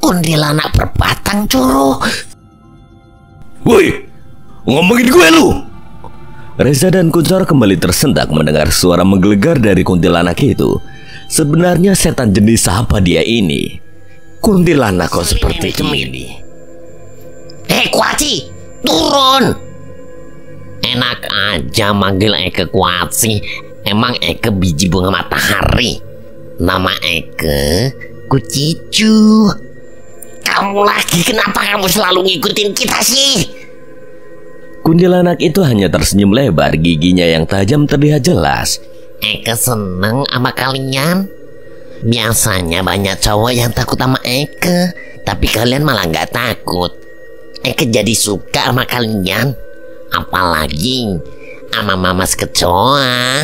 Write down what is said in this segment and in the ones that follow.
kuntilanak berbatang curu. Woi, ngomongin gue lu. Reza dan Kuncoro kembali tersentak mendengar suara menggelegar dari kuntilanak itu. Sebenarnya setan jenis apa dia ini? Kuntilanak kok seperti ini? Kuaci, turun. Enak aja manggil Eke Kuaci. Emang Eke biji bunga matahari. Nama Eke Kucicu. Kamu lagi, kenapa kamu selalu ngikutin kita sih? Kuntilanak itu hanya tersenyum lebar, giginya yang tajam terlihat jelas. Eke seneng sama kalian. Biasanya banyak cowok yang takut sama Eke, tapi kalian malah nggak takut. Eke jadi suka sama kalian. Apalagi sama Mamas Kecoa.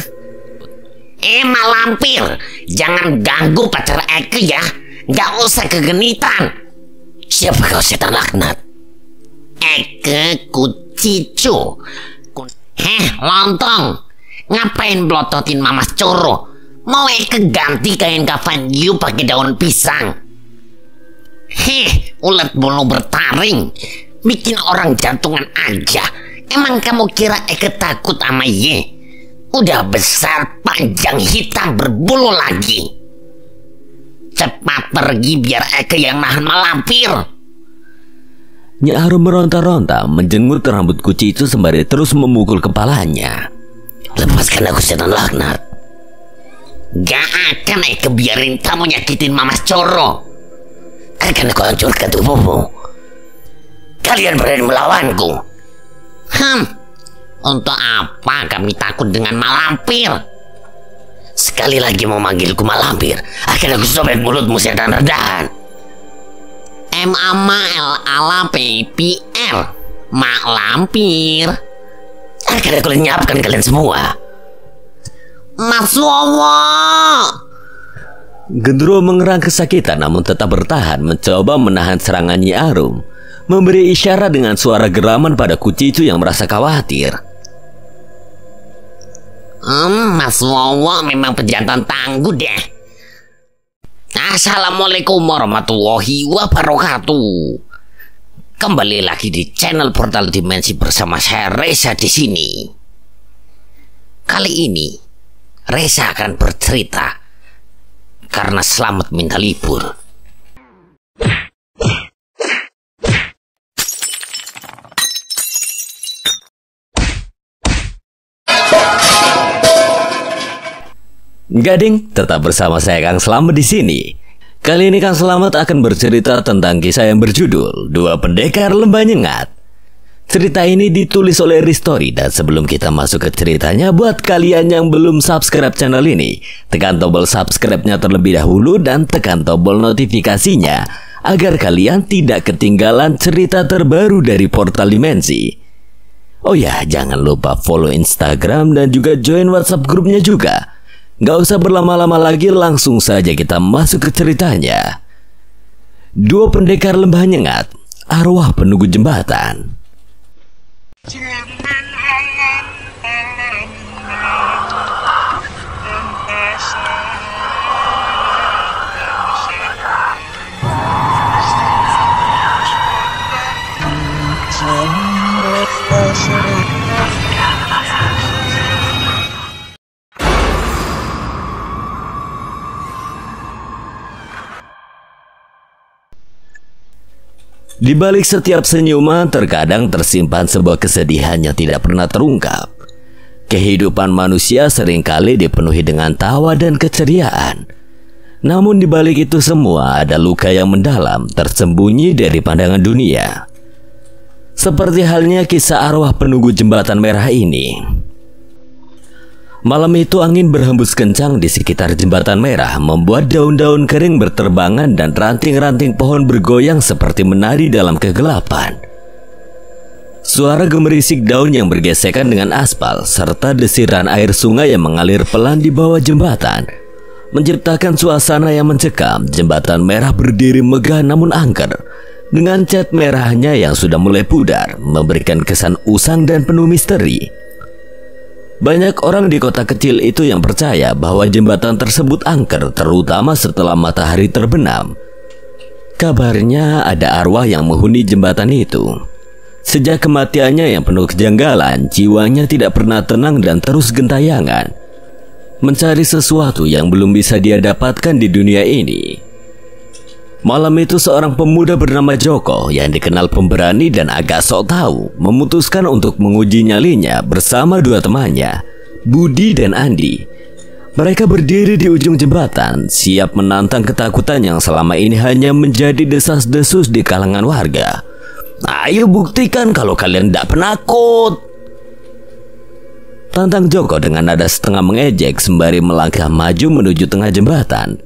Malampir, jangan ganggu pacar Eke ya. Nggak usah kegenitan. Siapa kau setan laknat? Eke Kucicu. Lontong, ngapain blototin Mamas Coro? Mau Eke ganti kain kafan you pakai daun pisang? Ulet bulu bertaring, bikin orang jantungan aja. Emang kamu kira Eke takut sama Ye? Udah besar, panjang, hitam, berbulu lagi. Cepat pergi biar Eke yang nahan malampir. Nyi Arum meronta-ronta menjenggut rambut Kucicu sembari terus memukul kepalanya. Lepaskan aku setan laknat. Gak akan Eke biarin kamu nyakitin Mamas Coro. Akan aku hancurkan tubuhmu. Kalian berani melawanku. Untuk apa kami takut dengan malampir? Sekali lagi mau manggilku malampir, akan aku sobek mulutmu setan redahan. MAMALAPPR Mak Lampir. Akan aku lenyapkan kalian semua. Mas Wowo. Gendro mengerang kesakitan namun tetap bertahan mencoba menahan serangan Nyi Arum, memberi isyarat dengan suara geraman pada Kucicu yang merasa khawatir. Mas Wowo memang pejantan tangguh deh. Assalamualaikum warahmatullahi wabarakatuh. Kembali lagi di channel Portal Dimensi bersama saya Reza di sini. Kali ini Reza akan bercerita karena Selamat minta libur. Gading, tetap bersama saya Kang Slamet di sini. Kali ini Kang Slamet akan bercerita tentang kisah yang berjudul Dua Pendekar Lembah Nyengat. Cerita ini ditulis oleh Ristori, dan sebelum kita masuk ke ceritanya, buat kalian yang belum subscribe channel ini, tekan tombol subscribe-nya terlebih dahulu dan tekan tombol notifikasinya agar kalian tidak ketinggalan cerita terbaru dari Portal Dimensi. Oh ya, jangan lupa follow Instagram dan juga join WhatsApp grupnya juga. Gak usah berlama-lama lagi, langsung saja kita masuk ke ceritanya. Dua Pendekar Lembah Nyengat, Arwah Penunggu Jembatan. Di balik setiap senyuman terkadang tersimpan sebuah kesedihan yang tidak pernah terungkap. Kehidupan manusia seringkali dipenuhi dengan tawa dan keceriaan. Namun di balik itu semua ada luka yang mendalam tersembunyi dari pandangan dunia. Seperti halnya kisah arwah penunggu jembatan merah ini. Malam itu angin berhembus kencang di sekitar jembatan merah, membuat daun-daun kering berterbangan dan ranting-ranting pohon bergoyang seperti menari dalam kegelapan. Suara gemerisik daun yang bergesekan dengan aspal serta desiran air sungai yang mengalir pelan di bawah jembatan menciptakan suasana yang mencekam. Jembatan merah berdiri megah namun angker, dengan cat merahnya yang sudah mulai pudar, memberikan kesan usang dan penuh misteri. Banyak orang di kota kecil itu yang percaya bahwa jembatan tersebut angker, terutama setelah matahari terbenam. Kabarnya ada arwah yang menghuni jembatan itu. Sejak kematiannya yang penuh kejanggalan, jiwanya tidak pernah tenang dan terus gentayangan, mencari sesuatu yang belum bisa dia dapatkan di dunia ini. Malam itu seorang pemuda bernama Joko yang dikenal pemberani dan agak sok tahu memutuskan untuk menguji nyalinya bersama dua temannya, Budi dan Andi. Mereka berdiri di ujung jembatan, siap menantang ketakutan yang selama ini hanya menjadi desas-desus di kalangan warga. Ayo buktikan kalau kalian tidak penakut, tantang Joko dengan nada setengah mengejek sembari melangkah maju menuju tengah jembatan.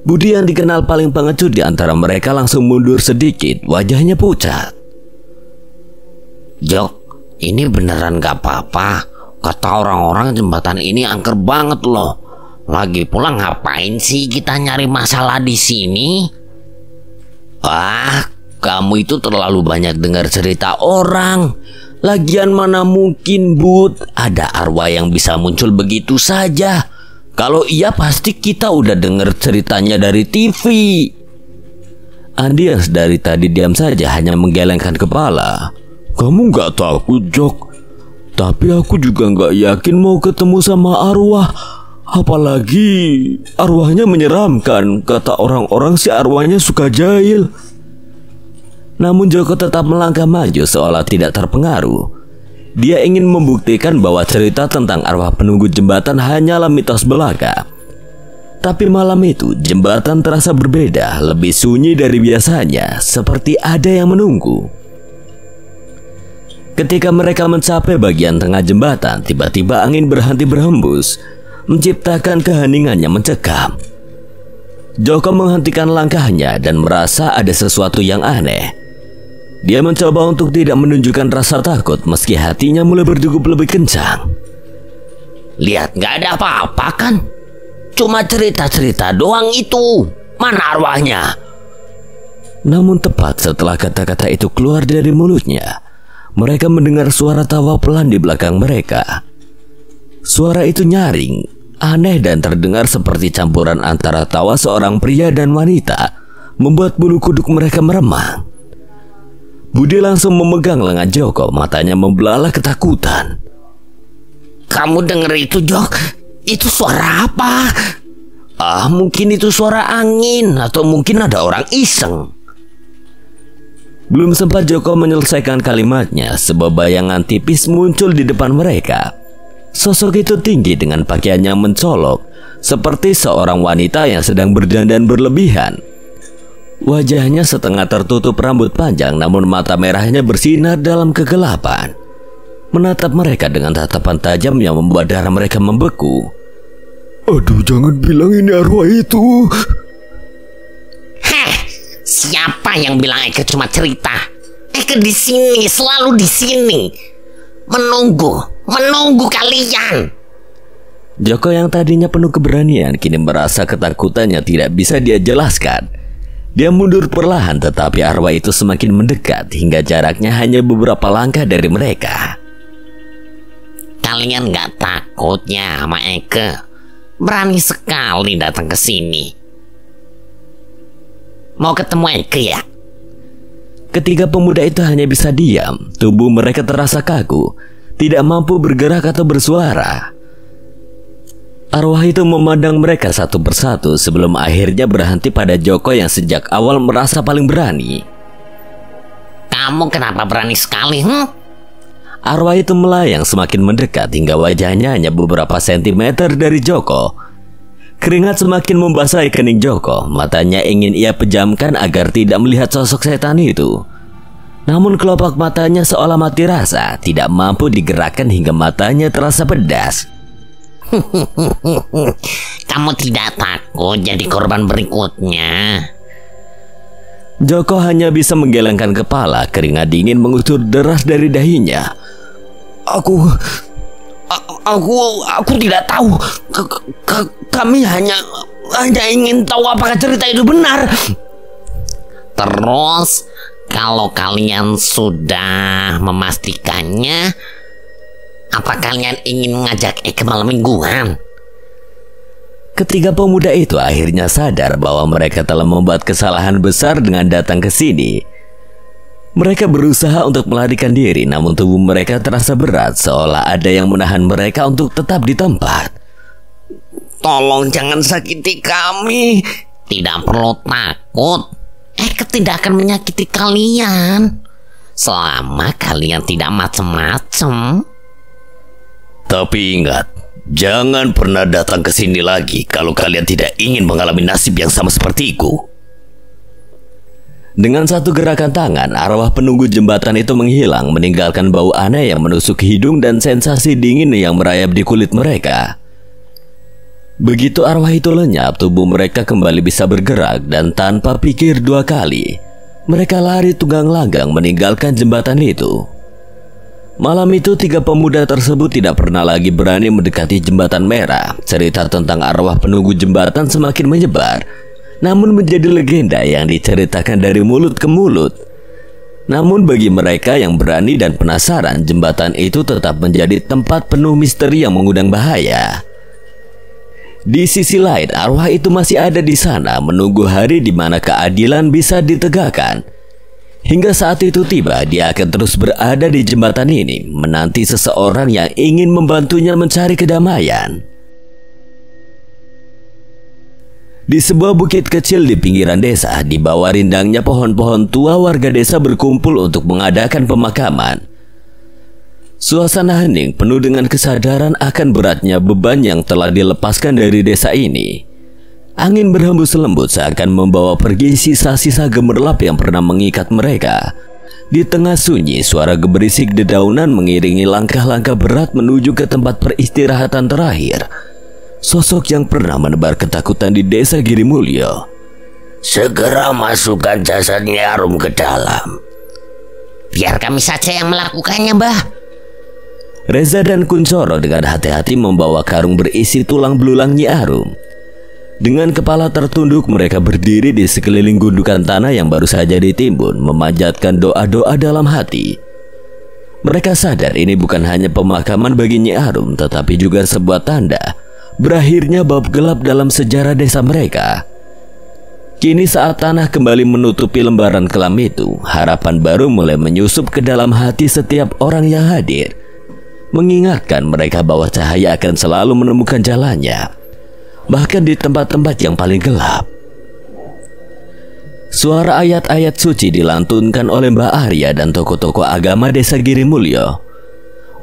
Budi yang dikenal paling pengecut di antara mereka langsung mundur sedikit, wajahnya pucat. Jok, ini beneran gak apa-apa. Kata orang-orang jembatan ini angker banget loh. Lagi pula ngapain sih kita nyari masalah di sini? Wah, kamu itu terlalu banyak dengar cerita orang. Lagian mana mungkin, Bud, ada arwah yang bisa muncul begitu saja. Kalau iya pasti kita udah denger ceritanya dari TV. Andi yang dari tadi diam saja hanya menggelengkan kepala. Kamu gak takut, Jok? Tapi aku juga gak yakin mau ketemu sama arwah. Apalagi arwahnya menyeramkan. Kata orang-orang si arwahnya suka jahil. Namun Joko tetap melangkah maju seolah tidak terpengaruh. Dia ingin membuktikan bahwa cerita tentang arwah penunggu jembatan hanyalah mitos belaka. Tapi malam itu jembatan terasa berbeda, lebih sunyi dari biasanya, seperti ada yang menunggu. Ketika mereka mencapai bagian tengah jembatan, tiba-tiba angin berhenti berhembus, menciptakan keheningan yang mencekam. Joko menghentikan langkahnya dan merasa ada sesuatu yang aneh. Dia mencoba untuk tidak menunjukkan rasa takut meski hatinya mulai berdegup lebih kencang. Lihat, gak ada apa-apa kan? Cuma cerita-cerita doang itu. Mana arwahnya? Namun tepat setelah kata-kata itu keluar dari mulutnya, mereka mendengar suara tawa pelan di belakang mereka. Suara itu nyaring, aneh dan terdengar seperti campuran antara tawa seorang pria dan wanita, membuat bulu kuduk mereka meremang. Budi langsung memegang lengan Joko, matanya membelalak ketakutan. Kamu denger itu, Jok? Itu suara apa? Mungkin itu suara angin, atau mungkin ada orang iseng. Belum sempat Joko menyelesaikan kalimatnya, sebuah bayangan tipis muncul di depan mereka. Sosok itu tinggi dengan pakaian yang mencolok, seperti seorang wanita yang sedang berdandan berlebihan. Wajahnya setengah tertutup rambut panjang, namun mata merahnya bersinar dalam kegelapan, menatap mereka dengan tatapan tajam yang membuat darah mereka membeku. Aduh, jangan bilang ini arwah itu. Heh, siapa yang bilang Eke cuma cerita? Eke di sini, selalu di sini, menunggu kalian. Joko yang tadinya penuh keberanian kini merasa ketakutannya tidak bisa dia jelaskan. Dia mundur perlahan, tetapi arwah itu semakin mendekat hingga jaraknya hanya beberapa langkah dari mereka. Kalian gak takut ya sama Eke? Berani sekali datang ke sini. Mau ketemu Eke ya? Ketiga pemuda itu hanya bisa diam. Tubuh mereka terasa kaku, tidak mampu bergerak atau bersuara. Arwah itu memandang mereka satu persatu sebelum akhirnya berhenti pada Joko yang sejak awal merasa paling berani. Kamu kenapa berani sekali? Arwah itu melayang semakin mendekat hingga wajahnya hanya beberapa sentimeter dari Joko. Keringat semakin membasahi kening Joko. Matanya ingin ia pejamkan agar tidak melihat sosok setan itu. Namun kelopak matanya seolah mati rasa, tidak mampu digerakkan hingga matanya terasa pedas. Kamu tidak takut jadi korban berikutnya? Joko hanya bisa menggelengkan kepala, keringat dingin mengucur deras dari dahinya. Aku tidak tahu. Kami hanya ingin tahu apakah cerita itu benar. Terus, kalau kalian sudah memastikannya, apa kalian ingin mengajak Eke malam mingguan? Ketiga pemuda itu akhirnya sadar bahwa mereka telah membuat kesalahan besar dengan datang ke sini. Mereka berusaha untuk melarikan diri, namun tubuh mereka terasa berat, seolah ada yang menahan mereka untuk tetap di tempat. Tolong jangan sakiti kami. Tidak perlu takut. Eke tidak akan menyakiti kalian selama kalian tidak macem-macem. Tapi ingat, jangan pernah datang ke sini lagi kalau kalian tidak ingin mengalami nasib yang sama sepertiku. Dengan satu gerakan tangan, arwah penunggu jembatan itu menghilang, meninggalkan bau aneh yang menusuk hidung dan sensasi dingin yang merayap di kulit mereka. Begitu arwah itu lenyap, tubuh mereka kembali bisa bergerak dan tanpa pikir dua kali, mereka lari tunggang langgang meninggalkan jembatan itu. Malam itu tiga pemuda tersebut tidak pernah lagi berani mendekati jembatan merah. Cerita tentang arwah penunggu jembatan semakin menyebar, namun menjadi legenda yang diceritakan dari mulut ke mulut. Namun bagi mereka yang berani dan penasaran, jembatan itu tetap menjadi tempat penuh misteri yang mengundang bahaya. Di sisi lain, arwah itu masih ada di sana menunggu hari di mana keadilan bisa ditegakkan. Hingga saat itu tiba, dia akan terus berada di jembatan ini, menanti seseorang yang ingin membantunya mencari kedamaian. Di sebuah bukit kecil di pinggiran desa, di bawah rindangnya pohon-pohon tua, warga desa berkumpul untuk mengadakan pemakaman. Suasana hening penuh dengan kesadaran akan beratnya beban yang telah dilepaskan dari desa ini. Angin berhembus lembut seakan membawa pergi sisa-sisa gemerlap yang pernah mengikat mereka. Di tengah sunyi, suara gemerisik dedaunan mengiringi langkah-langkah berat menuju ke tempat peristirahatan terakhir. Sosok yang pernah menebar ketakutan di desa Girimulyo. Segera masukkan jasad Nyi Arum ke dalam. Biar kami saja yang melakukannya, Mbah. Reza dan Kuncoro dengan hati-hati membawa karung berisi tulang belulang Nyi Arum. Dengan kepala tertunduk, mereka berdiri di sekeliling gundukan tanah yang baru saja ditimbun, memanjatkan doa-doa dalam hati. Mereka sadar ini bukan hanya pemakaman bagi Nyi Arum, tetapi juga sebuah tanda berakhirnya bab gelap dalam sejarah desa mereka. Kini saat tanah kembali menutupi lembaran kelam itu, harapan baru mulai menyusup ke dalam hati setiap orang yang hadir, mengingatkan mereka bahwa cahaya akan selalu menemukan jalannya, bahkan di tempat-tempat yang paling gelap. Suara ayat-ayat suci dilantunkan oleh Mbak Arya dan tokoh-tokoh agama desa Girimulyo.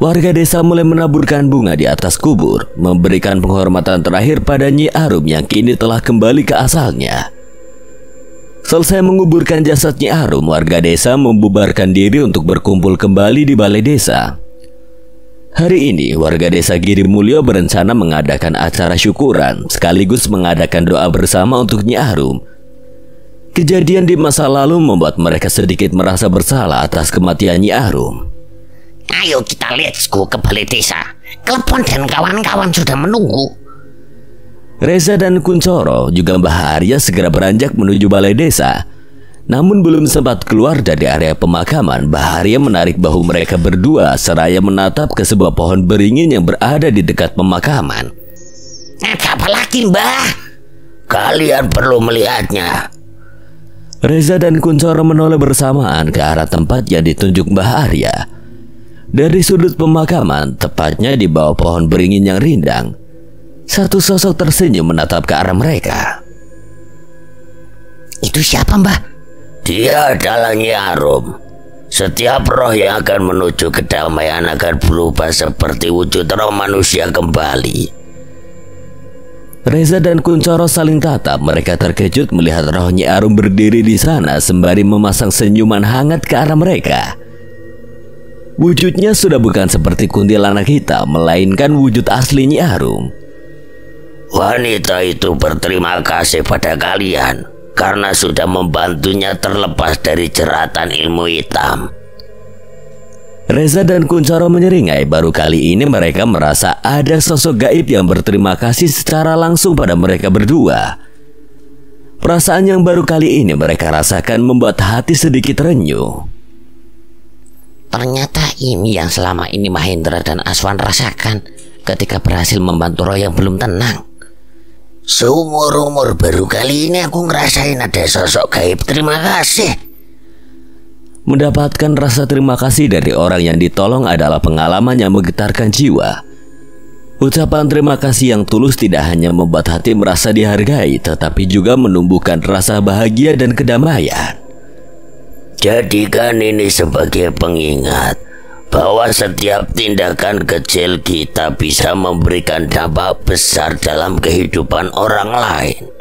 Warga desa mulai menaburkan bunga di atas kubur, memberikan penghormatan terakhir pada Nyi Arum yang kini telah kembali ke asalnya. Selesai menguburkan jasad Nyi Arum, warga desa membubarkan diri untuk berkumpul kembali di balai desa. Hari ini, warga desa Girimulyo berencana mengadakan acara syukuran, sekaligus mengadakan doa bersama untuk Nyi Arum. Kejadian di masa lalu membuat mereka sedikit merasa bersalah atas kematian Nyi Arum. Ayo kita let's go ke balai desa. Klepon dan kawan-kawan sudah menunggu. Reza dan Kuncoro juga Mbah Arya segera beranjak menuju balai desa. Namun belum sempat keluar dari area pemakaman, Mbah Arya menarik bahu mereka berdua seraya menatap ke sebuah pohon beringin yang berada di dekat pemakaman. Ada apa lagi, Mbah? Kalian perlu melihatnya. Reza dan Kuncoro menoleh bersamaan ke arah tempat yang ditunjuk Mbah Arya. Dari sudut pemakaman, tepatnya di bawah pohon beringin yang rindang, satu sosok tersenyum menatap ke arah mereka. Itu siapa, Mbah? Dia adalah Nyi Arum. Setiap roh yang akan menuju kedamaian akan berubah seperti wujud roh manusia kembali. Reza dan Kuncoro saling tatap. Mereka terkejut melihat roh Nyi Arum berdiri di sana sembari memasang senyuman hangat ke arah mereka. Wujudnya sudah bukan seperti kuntilanak hitam, melainkan wujud asli Nyi Arum. Wanita itu berterima kasih pada kalian karena sudah membantunya terlepas dari jeratan ilmu hitam. Reza dan Kuncoro menyeringai. Baru kali ini mereka merasa ada sosok gaib yang berterima kasih secara langsung pada mereka berdua. Perasaan yang baru kali ini mereka rasakan membuat hati sedikit renyuh. Ternyata ini yang selama ini Mahendra dan Aswan rasakan ketika berhasil membantu roh yang belum tenang. Seumur-umur baru kali ini aku ngerasain ada sosok gaib terima kasih. Mendapatkan rasa terima kasih dari orang yang ditolong adalah pengalaman yang menggetarkan jiwa. Ucapan terima kasih yang tulus tidak hanya membuat hati merasa dihargai, tetapi juga menumbuhkan rasa bahagia dan kedamaian. Jadikan ini sebagai pengingat bahwa setiap tindakan kecil kita bisa memberikan dampak besar dalam kehidupan orang lain,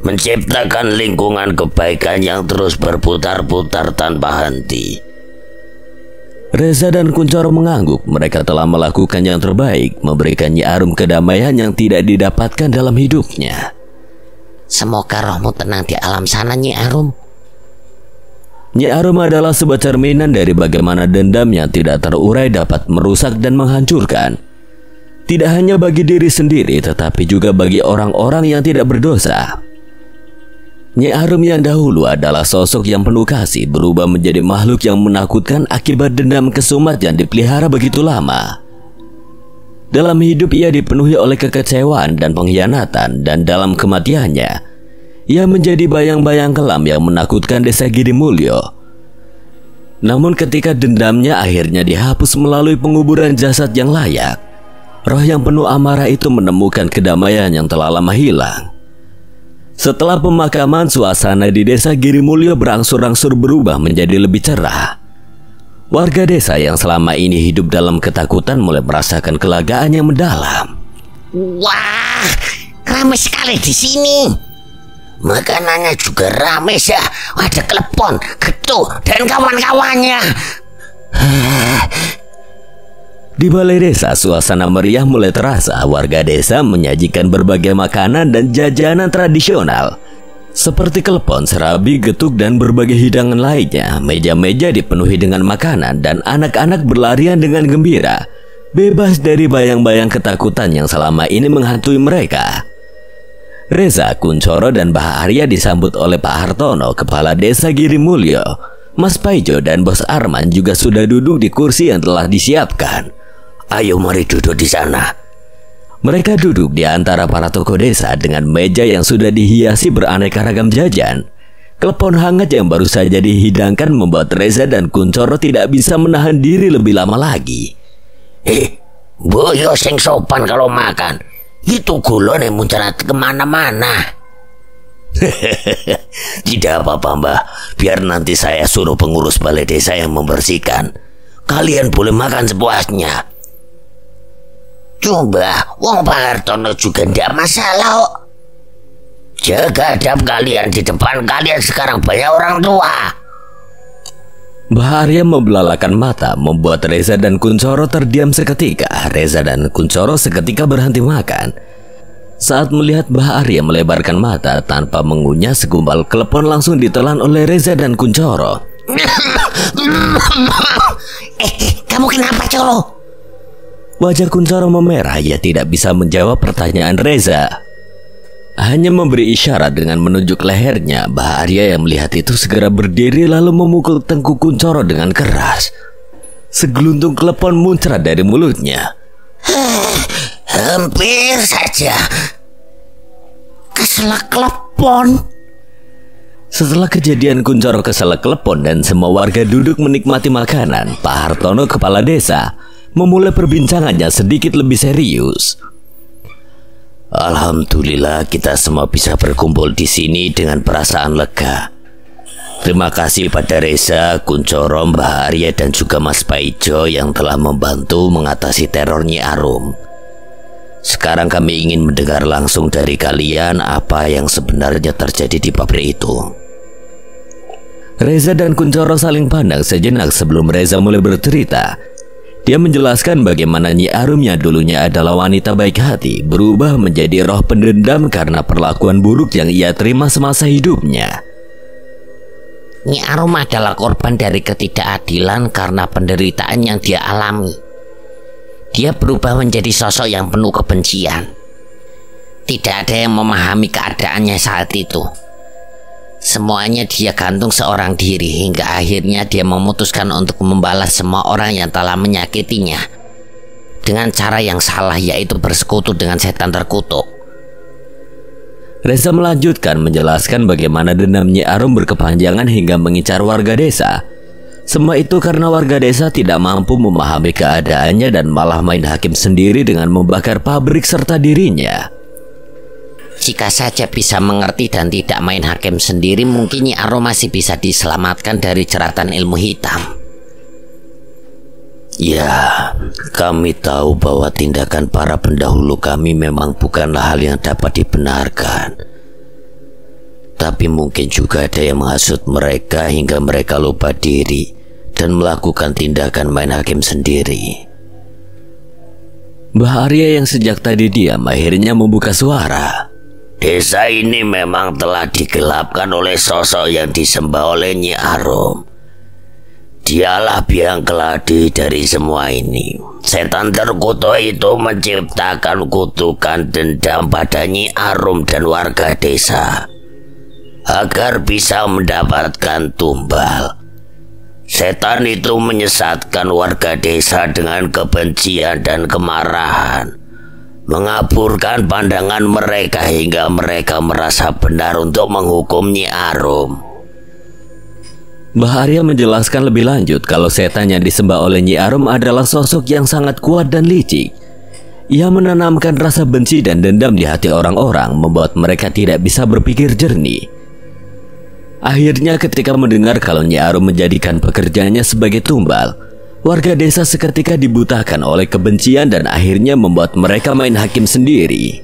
menciptakan lingkungan kebaikan yang terus berputar-putar tanpa henti. Reza dan Kuncoro mengangguk. Mereka telah melakukan yang terbaik, memberikan Nyi Arum kedamaian yang tidak didapatkan dalam hidupnya. Semoga rohmu tenang di alam sana, Nyi Arum. Nyi Arum adalah sebuah cerminan dari bagaimana dendam yang tidak terurai dapat merusak dan menghancurkan. Tidak hanya bagi diri sendiri, tetapi juga bagi orang-orang yang tidak berdosa. Nyi Arum yang dahulu adalah sosok yang penuh kasih berubah menjadi makhluk yang menakutkan akibat dendam kesumat yang dipelihara begitu lama. Dalam hidup ia dipenuhi oleh kekecewaan dan pengkhianatan, dan dalam kematiannya ia menjadi bayang-bayang kelam yang menakutkan desa Girimulyo. Namun ketika dendamnya akhirnya dihapus melalui penguburan jasad yang layak, roh yang penuh amarah itu menemukan kedamaian yang telah lama hilang. Setelah pemakaman, suasana di desa Girimulyo berangsur-angsur berubah menjadi lebih cerah. Warga desa yang selama ini hidup dalam ketakutan mulai merasakan kelegaan yang mendalam. Wah, ramai sekali di sini. Makanannya juga rame ya. Ada klepon, getuk, dan kawan-kawannya. Di balai desa, suasana meriah mulai terasa. Warga desa menyajikan berbagai makanan dan jajanan tradisional seperti klepon, serabi, getuk, dan berbagai hidangan lainnya. Meja-meja dipenuhi dengan makanan dan anak-anak berlarian dengan gembira, bebas dari bayang-bayang ketakutan yang selama ini menghantui mereka. Reza, Kuncoro, dan Mbah Arya disambut oleh Pak Hartono, kepala desa Girimulyo. Mas Paijo dan Bos Arman juga sudah duduk di kursi yang telah disiapkan. Ayo mari duduk di sana. Mereka duduk di antara para tokoh desa dengan meja yang sudah dihiasi beraneka ragam jajan. Klepon hangat yang baru saja dihidangkan membuat Reza dan Kuncoro tidak bisa menahan diri lebih lama lagi. Boyo sing sopan kalau makan. Itu gulone muncrat kemana-mana. Tidak apa-apa, Mbah. Biar nanti saya suruh pengurus balai desa yang membersihkan. Kalian boleh makan sepuasnya. Coba, wong Pak Hartono juga tidak masalah kok. Jaga adab kalian, di depan kalian sekarang banyak orang tua. Mbah Arya membelalakan mata, membuat Reza dan Kuncoro terdiam seketika. Reza dan Kuncoro seketika berhenti makan saat melihat Mbah Arya melebarkan mata tanpa mengunyah. Segumpal klepon langsung ditelan oleh Reza dan Kuncoro. Kamu kenapa, Colo? Wajah Kuncoro memerah. Ia tidak bisa menjawab pertanyaan Reza, hanya memberi isyarat dengan menunjuk lehernya. Mbah Arya yang melihat itu segera berdiri lalu memukul tengkuk Kuncoro dengan keras. Segeluntung klepon muncrat dari mulutnya. Hampir saja. Keselak klepon. Setelah kejadian, Kuncoro keselak klepon dan semua warga duduk menikmati makanan. Pak Hartono, kepala desa, memulai perbincangannya sedikit lebih serius. Alhamdulillah kita semua bisa berkumpul di sini dengan perasaan lega. Terima kasih pada Reza, Kuncoro, Mbah Arya, dan juga Mas Paijo yang telah membantu mengatasi teror Nyi Arum. Sekarang kami ingin mendengar langsung dari kalian apa yang sebenarnya terjadi di pabrik itu. Reza dan Kuncoro saling pandang sejenak sebelum Reza mulai bercerita. Dia menjelaskan bagaimana Nyi Arum yang dulunya adalah wanita baik hati berubah menjadi roh pendendam karena perlakuan buruk yang ia terima semasa hidupnya. Nyi Arum adalah korban dari ketidakadilan karena penderitaan yang dia alami. Dia berubah menjadi sosok yang penuh kebencian. Tidak ada yang memahami keadaannya saat itu. Semuanya dia gantung seorang diri hingga akhirnya dia memutuskan untuk membalas semua orang yang telah menyakitinya dengan cara yang salah, yaitu bersekutu dengan setan terkutuk. Reza melanjutkan menjelaskan bagaimana dendam Nyi Arum berkepanjangan hingga mengincar warga desa. Semua itu karena warga desa tidak mampu memahami keadaannya dan malah main hakim sendiri dengan membakar pabrik serta dirinya. Jika saja bisa mengerti dan tidak main hakim sendiri, mungkin Nyi Arum masih bisa diselamatkan dari jeratan ilmu hitam. Ya, kami tahu bahwa tindakan para pendahulu kami memang bukanlah hal yang dapat dibenarkan. Tapi mungkin juga ada yang menghasut mereka hingga mereka lupa diri dan melakukan tindakan main hakim sendiri. Mbah Arya yang sejak tadi diam akhirnya membuka suara. Desa ini memang telah digelapkan oleh sosok yang disembah oleh Nyi Arum. Dialah biang keladi dari semua ini. Setan terkutuk itu menciptakan kutukan dendam pada Nyi Arum dan warga desa agar bisa mendapatkan tumbal. Setan itu menyesatkan warga desa dengan kebencian dan kemarahan, mengaburkan pandangan mereka hingga mereka merasa benar untuk menghukum Nyi Arum. Mbah Arya menjelaskan lebih lanjut kalau setan yang disembah oleh Nyi Arum adalah sosok yang sangat kuat dan licik. Ia menanamkan rasa benci dan dendam di hati orang-orang, membuat mereka tidak bisa berpikir jernih. Akhirnya ketika mendengar kalau Nyi Arum menjadikan pekerjaannya sebagai tumbal, warga desa seketika dibutakan oleh kebencian dan akhirnya membuat mereka main hakim sendiri.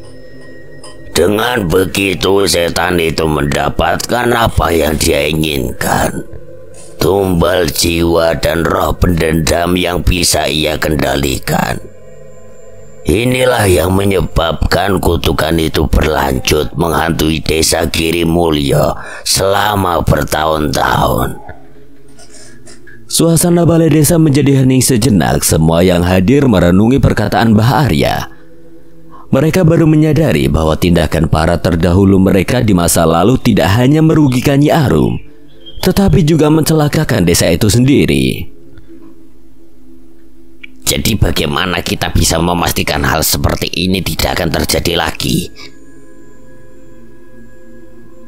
Dengan begitu setan itu mendapatkan apa yang dia inginkan. Tumbal jiwa dan roh pendendam yang bisa ia kendalikan. Inilah yang menyebabkan kutukan itu berlanjut menghantui desa Girimulyo selama bertahun-tahun. Suasana balai desa menjadi hening sejenak. Semua yang hadir merenungi perkataan Mbah Arya. Mereka baru menyadari bahwa tindakan para terdahulu mereka di masa lalu tidak hanya merugikan Nyi Arum, tetapi juga mencelakakan desa itu sendiri. Jadi bagaimana kita bisa memastikan hal seperti ini tidak akan terjadi lagi?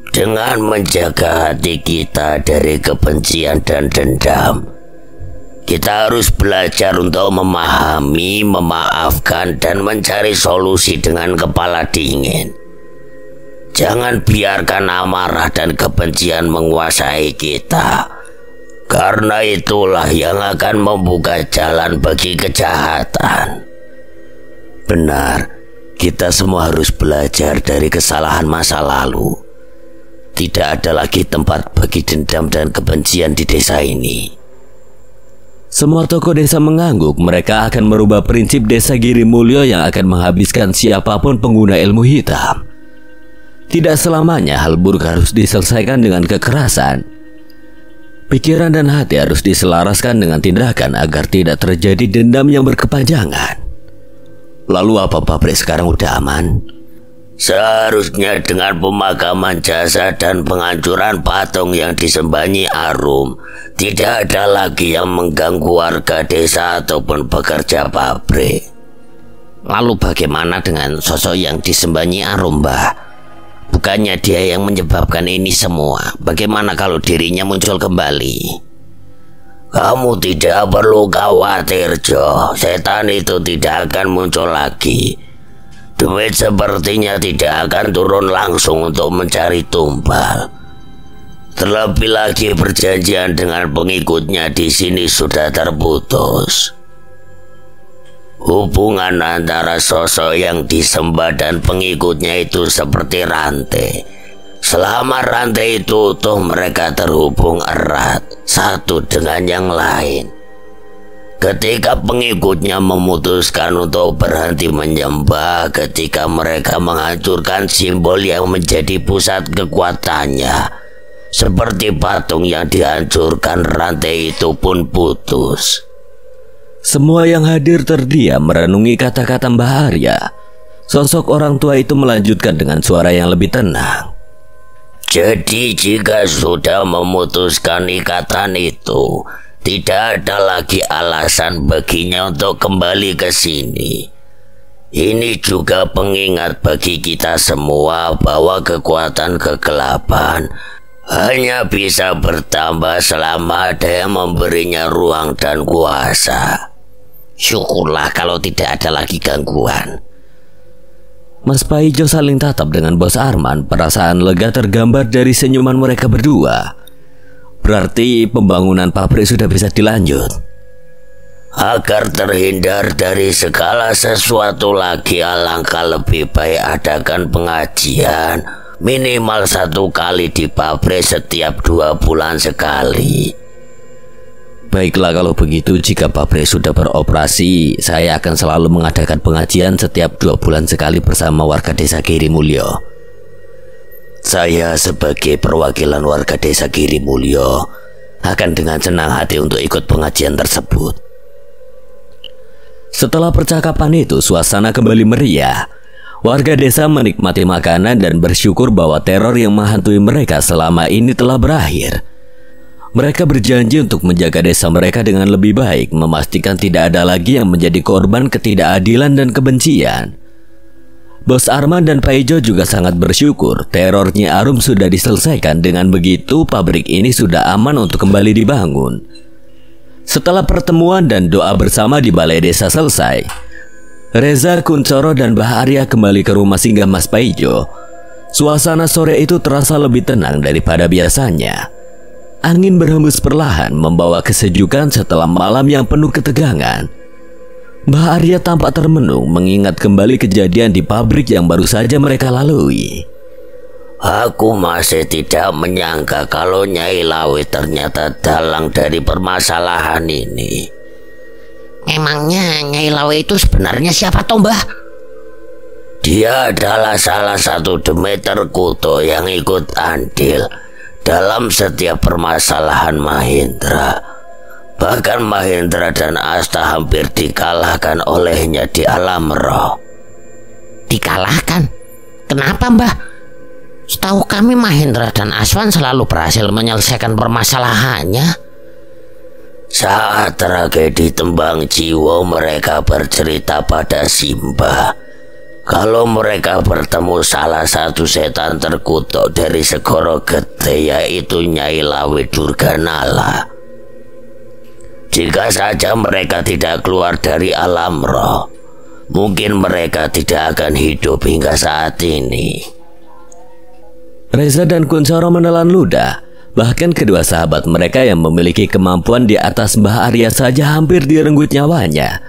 Dengan menjaga hati kita dari kebencian dan dendam, kita harus belajar untuk memahami, memaafkan, dan mencari solusi dengan kepala dingin. Jangan biarkan amarah dan kebencian menguasai kita, karena itulah yang akan membuka jalan bagi kejahatan. Benar, kita semua harus belajar dari kesalahan masa lalu. Tidak ada lagi tempat bagi dendam dan kebencian di desa ini. Semua tokoh desa mengangguk. Mereka akan merubah prinsip desa Girimulyo yang akan menghabiskan siapapun pengguna ilmu hitam. Tidak selamanya hal buruk harus diselesaikan dengan kekerasan. Pikiran dan hati harus diselaraskan dengan tindakan agar tidak terjadi dendam yang berkepanjangan. Lalu apa pabrik sekarang udah aman? Seharusnya dengan pemakaman jasad dan penghancuran patung yang disembah Nyi Arum, tidak ada lagi yang mengganggu warga desa ataupun pekerja pabrik. Lalu bagaimana dengan sosok yang disembah Nyi Arum, Mbah? Bukannya dia yang menyebabkan ini semua? Bagaimana kalau dirinya muncul kembali? Kamu tidak perlu khawatir, Jo. Setan itu tidak akan muncul lagi. Duit sepertinya tidak akan turun langsung untuk mencari tumbal. Terlebih lagi perjanjian dengan pengikutnya di sini sudah terputus. Hubungan antara sosok yang disembah dan pengikutnya itu seperti rantai. Selama rantai itu utuh, mereka terhubung erat satu dengan yang lain. Ketika pengikutnya memutuskan untuk berhenti menyembah, ketika mereka menghancurkan simbol yang menjadi pusat kekuatannya, seperti patung yang dihancurkan, rantai itu pun putus. Semua yang hadir terdiam merenungi kata-kata Mbah Arya. Sosok orang tua itu melanjutkan dengan suara yang lebih tenang. Jadi jika sudah memutuskan ikatan itu, tidak ada lagi alasan baginya untuk kembali ke sini. Ini juga pengingat bagi kita semua bahwa kekuatan kegelapan hanya bisa bertambah selama ada yang memberinya ruang dan kuasa. Syukurlah kalau tidak ada lagi gangguan. Mas Paijo saling tatap dengan Bos Arman. Perasaan lega tergambar dari senyuman mereka berdua. Berarti pembangunan pabrik sudah bisa dilanjut. Agar terhindar dari segala sesuatu lagi, alangkah lebih baik adakan pengajian minimal 1 kali di pabrik setiap 2 bulan sekali. Baiklah kalau begitu, jika pabrik sudah beroperasi, saya akan selalu mengadakan pengajian setiap 2 bulan sekali bersama warga desa Girimulyo. Saya sebagai perwakilan warga desa Girimulyo akan dengan senang hati untuk ikut pengajian tersebut. Setelah percakapan itu, suasana kembali meriah. Warga desa menikmati makanan dan bersyukur bahwa teror yang menghantui mereka selama ini telah berakhir. Mereka berjanji untuk menjaga desa mereka dengan lebih baik, memastikan tidak ada lagi yang menjadi korban ketidakadilan dan kebencian. Bos Arman dan Paijo juga sangat bersyukur teror Nyi Arum sudah diselesaikan. Dengan begitu, pabrik ini sudah aman untuk kembali dibangun. Setelah pertemuan dan doa bersama di balai desa selesai, Reza, Kuncoro, dan Mbah Arya kembali ke rumah singgah Mas Paijo. Suasana sore itu terasa lebih tenang daripada biasanya. Angin berhembus perlahan membawa kesejukan setelah malam yang penuh ketegangan. Mbah Arya tampak termenung mengingat kembali kejadian di pabrik yang baru saja mereka lalui. Aku masih tidak menyangka kalau Nyai Lawe ternyata dalang dari permasalahan ini. Emangnya Nyai Lawe itu sebenarnya siapa toh, Mbah? Dia adalah salah satu Demeter Kuto yang ikut andil dalam setiap permasalahan Mahendra. Bahkan Mahendra dan Asta hampir dikalahkan olehnya di alam roh. Dikalahkan? Kenapa, Mbah? Setahu kami Mahendra dan Aswan selalu berhasil menyelesaikan permasalahannya. Saat tragedi Tembang Jiwo, mereka bercerita pada Simba kalau mereka bertemu salah satu setan terkutuk dari Segoro Gede, yaitu Nyai Lawe Durganala. Jika saja mereka tidak keluar dari alam roh, mungkin mereka tidak akan hidup hingga saat ini. Reza dan Kuncoro menelan ludah. Bahkan kedua sahabat mereka yang memiliki kemampuan di atas Mbah Arya saja hampir direnggut nyawanya.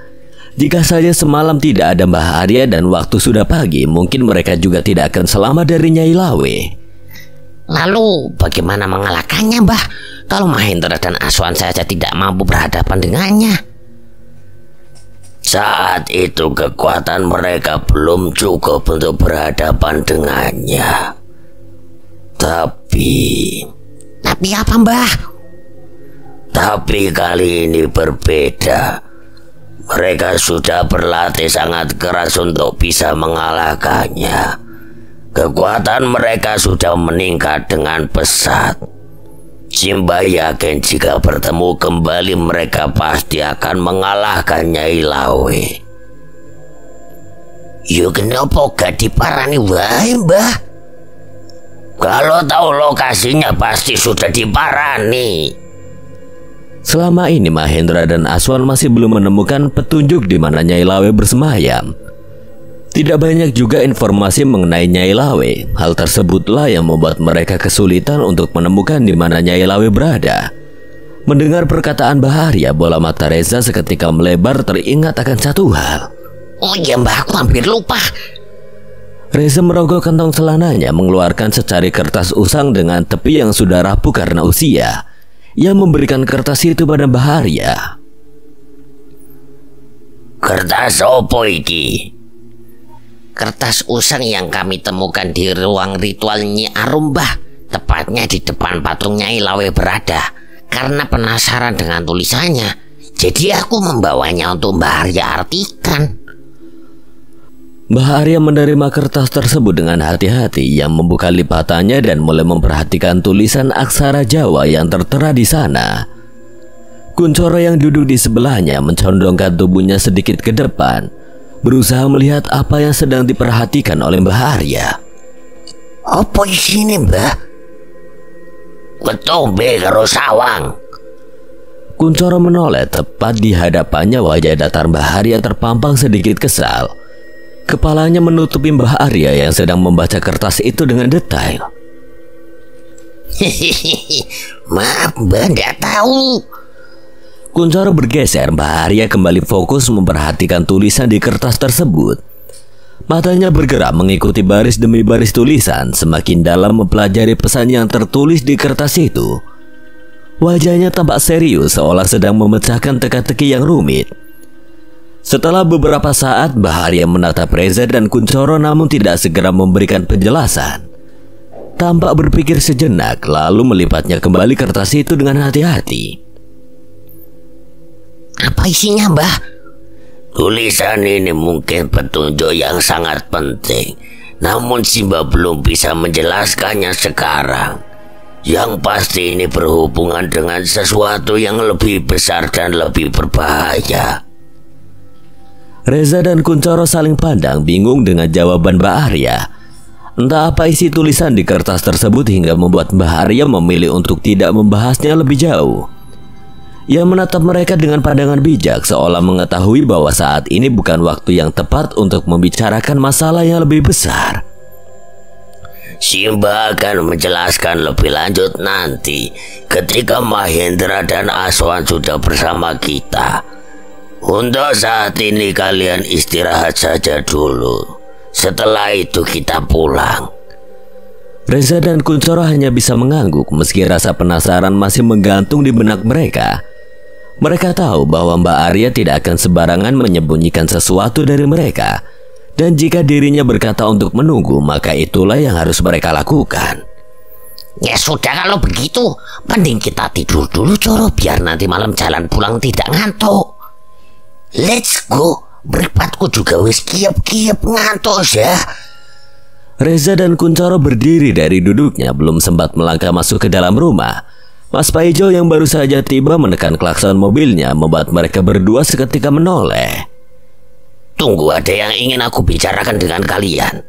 Jika saja semalam tidak ada Mbah Arya dan waktu sudah pagi, mungkin mereka juga tidak akan selamat dari Nyai Lawe. Lalu bagaimana mengalahkannya, Mbah? Kalau Mahendra dan Aswan saja tidak mampu berhadapan dengannya. Saat itu kekuatan mereka belum cukup untuk berhadapan dengannya. Tapi apa, Mbah? Tapi kali ini berbeda. Mereka sudah berlatih sangat keras untuk bisa mengalahkannya. Kekuatan mereka sudah meningkat dengan pesat. Simba yakin jika bertemu kembali mereka pasti akan mengalahkan Nyai Lawe. Yo kenapa gak diparani wae, Mbah? Kalau tahu lokasinya pasti sudah diparani. Selama ini Mahendra dan Aswan masih belum menemukan petunjuk di mana Nyai Lawe bersemayam. Tidak banyak juga informasi mengenai Nyai Lawe. Hal tersebutlah yang membuat mereka kesulitan untuk menemukan di mana Nyai Lawe berada. Mendengar perkataan Mbah Arya, bola mata Reza seketika melebar, teringat akan satu hal. Oh iya, Mbah, aku hampir lupa. Reza merogoh kantong celananya, mengeluarkan secari kertas usang dengan tepi yang sudah rapuh karena usia. Ia memberikan kertas itu pada Mbah Arya. Kertas opo iki? Kertas usang yang kami temukan di ruang ritual Nyi Arum, Mbah. Tepatnya di depan patung Nyai Lawe berada. Karena penasaran dengan tulisannya, jadi aku membawanya untuk Mbah Arya artikan. Mbah Arya menerima kertas tersebut dengan hati-hati. Yang membuka lipatannya dan mulai memperhatikan tulisan aksara Jawa yang tertera di sana. Kuncoro yang duduk di sebelahnya mencondongkan tubuhnya sedikit ke depan. berusaha melihat apa yang sedang diperhatikan oleh Mbah Arya. Apa isine, Mbah? Ketombe karo sawang. Kuncoro menoleh. Tepat di hadapannya wajah datar Mbah Arya terpampang sedikit kesal. Kepalanya menutupi Mbah Arya yang sedang membaca kertas itu dengan detail. Maaf, Mbah, nggak tahu. Kuncoro bergeser. Mbah Arya kembali fokus memperhatikan tulisan di kertas tersebut. Matanya bergerak mengikuti baris demi baris tulisan, semakin dalam mempelajari pesan yang tertulis di kertas itu. Wajahnya tampak serius, seolah sedang memecahkan teka-teki yang rumit. Setelah beberapa saat, Mbah Arya menatap Reza dan Kuncoro namun tidak segera memberikan penjelasan. Tampak berpikir sejenak, lalu melipatnya kembali kertas itu dengan hati-hati. Apa isinya, Mbah? Tulisan ini mungkin petunjuk yang sangat penting, namun Simba belum bisa menjelaskannya sekarang. Yang pasti ini berhubungan dengan sesuatu yang lebih besar dan lebih berbahaya. Reza dan Kuncoro saling pandang, bingung dengan jawaban Mbah Arya. Entah apa isi tulisan di kertas tersebut hingga membuat Mbah Arya memilih untuk tidak membahasnya lebih jauh. Ia menatap mereka dengan pandangan bijak, seolah mengetahui bahwa saat ini bukan waktu yang tepat untuk membicarakan masalah yang lebih besar. Simba akan menjelaskan lebih lanjut nanti ketika Mahendra dan Aswan sudah bersama kita. Untuk saat ini kalian istirahat saja dulu. Setelah itu kita pulang. Reza dan Kuncoro hanya bisa mengangguk meski rasa penasaran masih menggantung di benak mereka. Mereka tahu bahwa Mbak Arya tidak akan sembarangan menyembunyikan sesuatu dari mereka. Dan jika dirinya berkata untuk menunggu, maka itulah yang harus mereka lakukan. Ya sudah, kalau begitu mending kita tidur dulu, Coro, biar nanti malam jalan pulang tidak ngantuk. Let's go, beripatku juga wis kiep-kiep ngantuk ya. Reza dan Kuncoro berdiri dari duduknya, belum sempat melangkah masuk ke dalam rumah. Mas Paijo yang baru saja tiba menekan klakson mobilnya, membuat mereka berdua seketika menoleh. Tunggu, ada yang ingin aku bicarakan dengan kalian.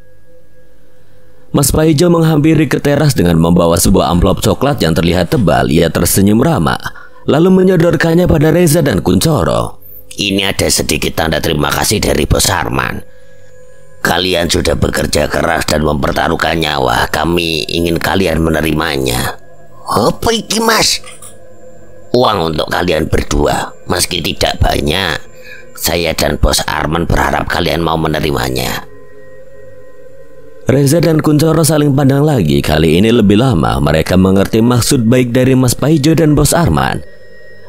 Mas Paijo menghampiri ke teras dengan membawa sebuah amplop coklat yang terlihat tebal. Ia tersenyum ramah, lalu menyodorkannya pada Reza dan Kuncoro. Ini ada sedikit tanda terima kasih dari Bos Arman. Kalian sudah bekerja keras dan mempertaruhkan nyawa. Kami ingin kalian menerimanya. Apa iki, Mas? Uang untuk kalian berdua, meski tidak banyak. Saya dan Bos Arman berharap kalian mau menerimanya. Reza dan Kuncoro saling pandang lagi. Kali ini lebih lama. Mereka mengerti maksud baik dari Mas Paijo dan Bos Arman.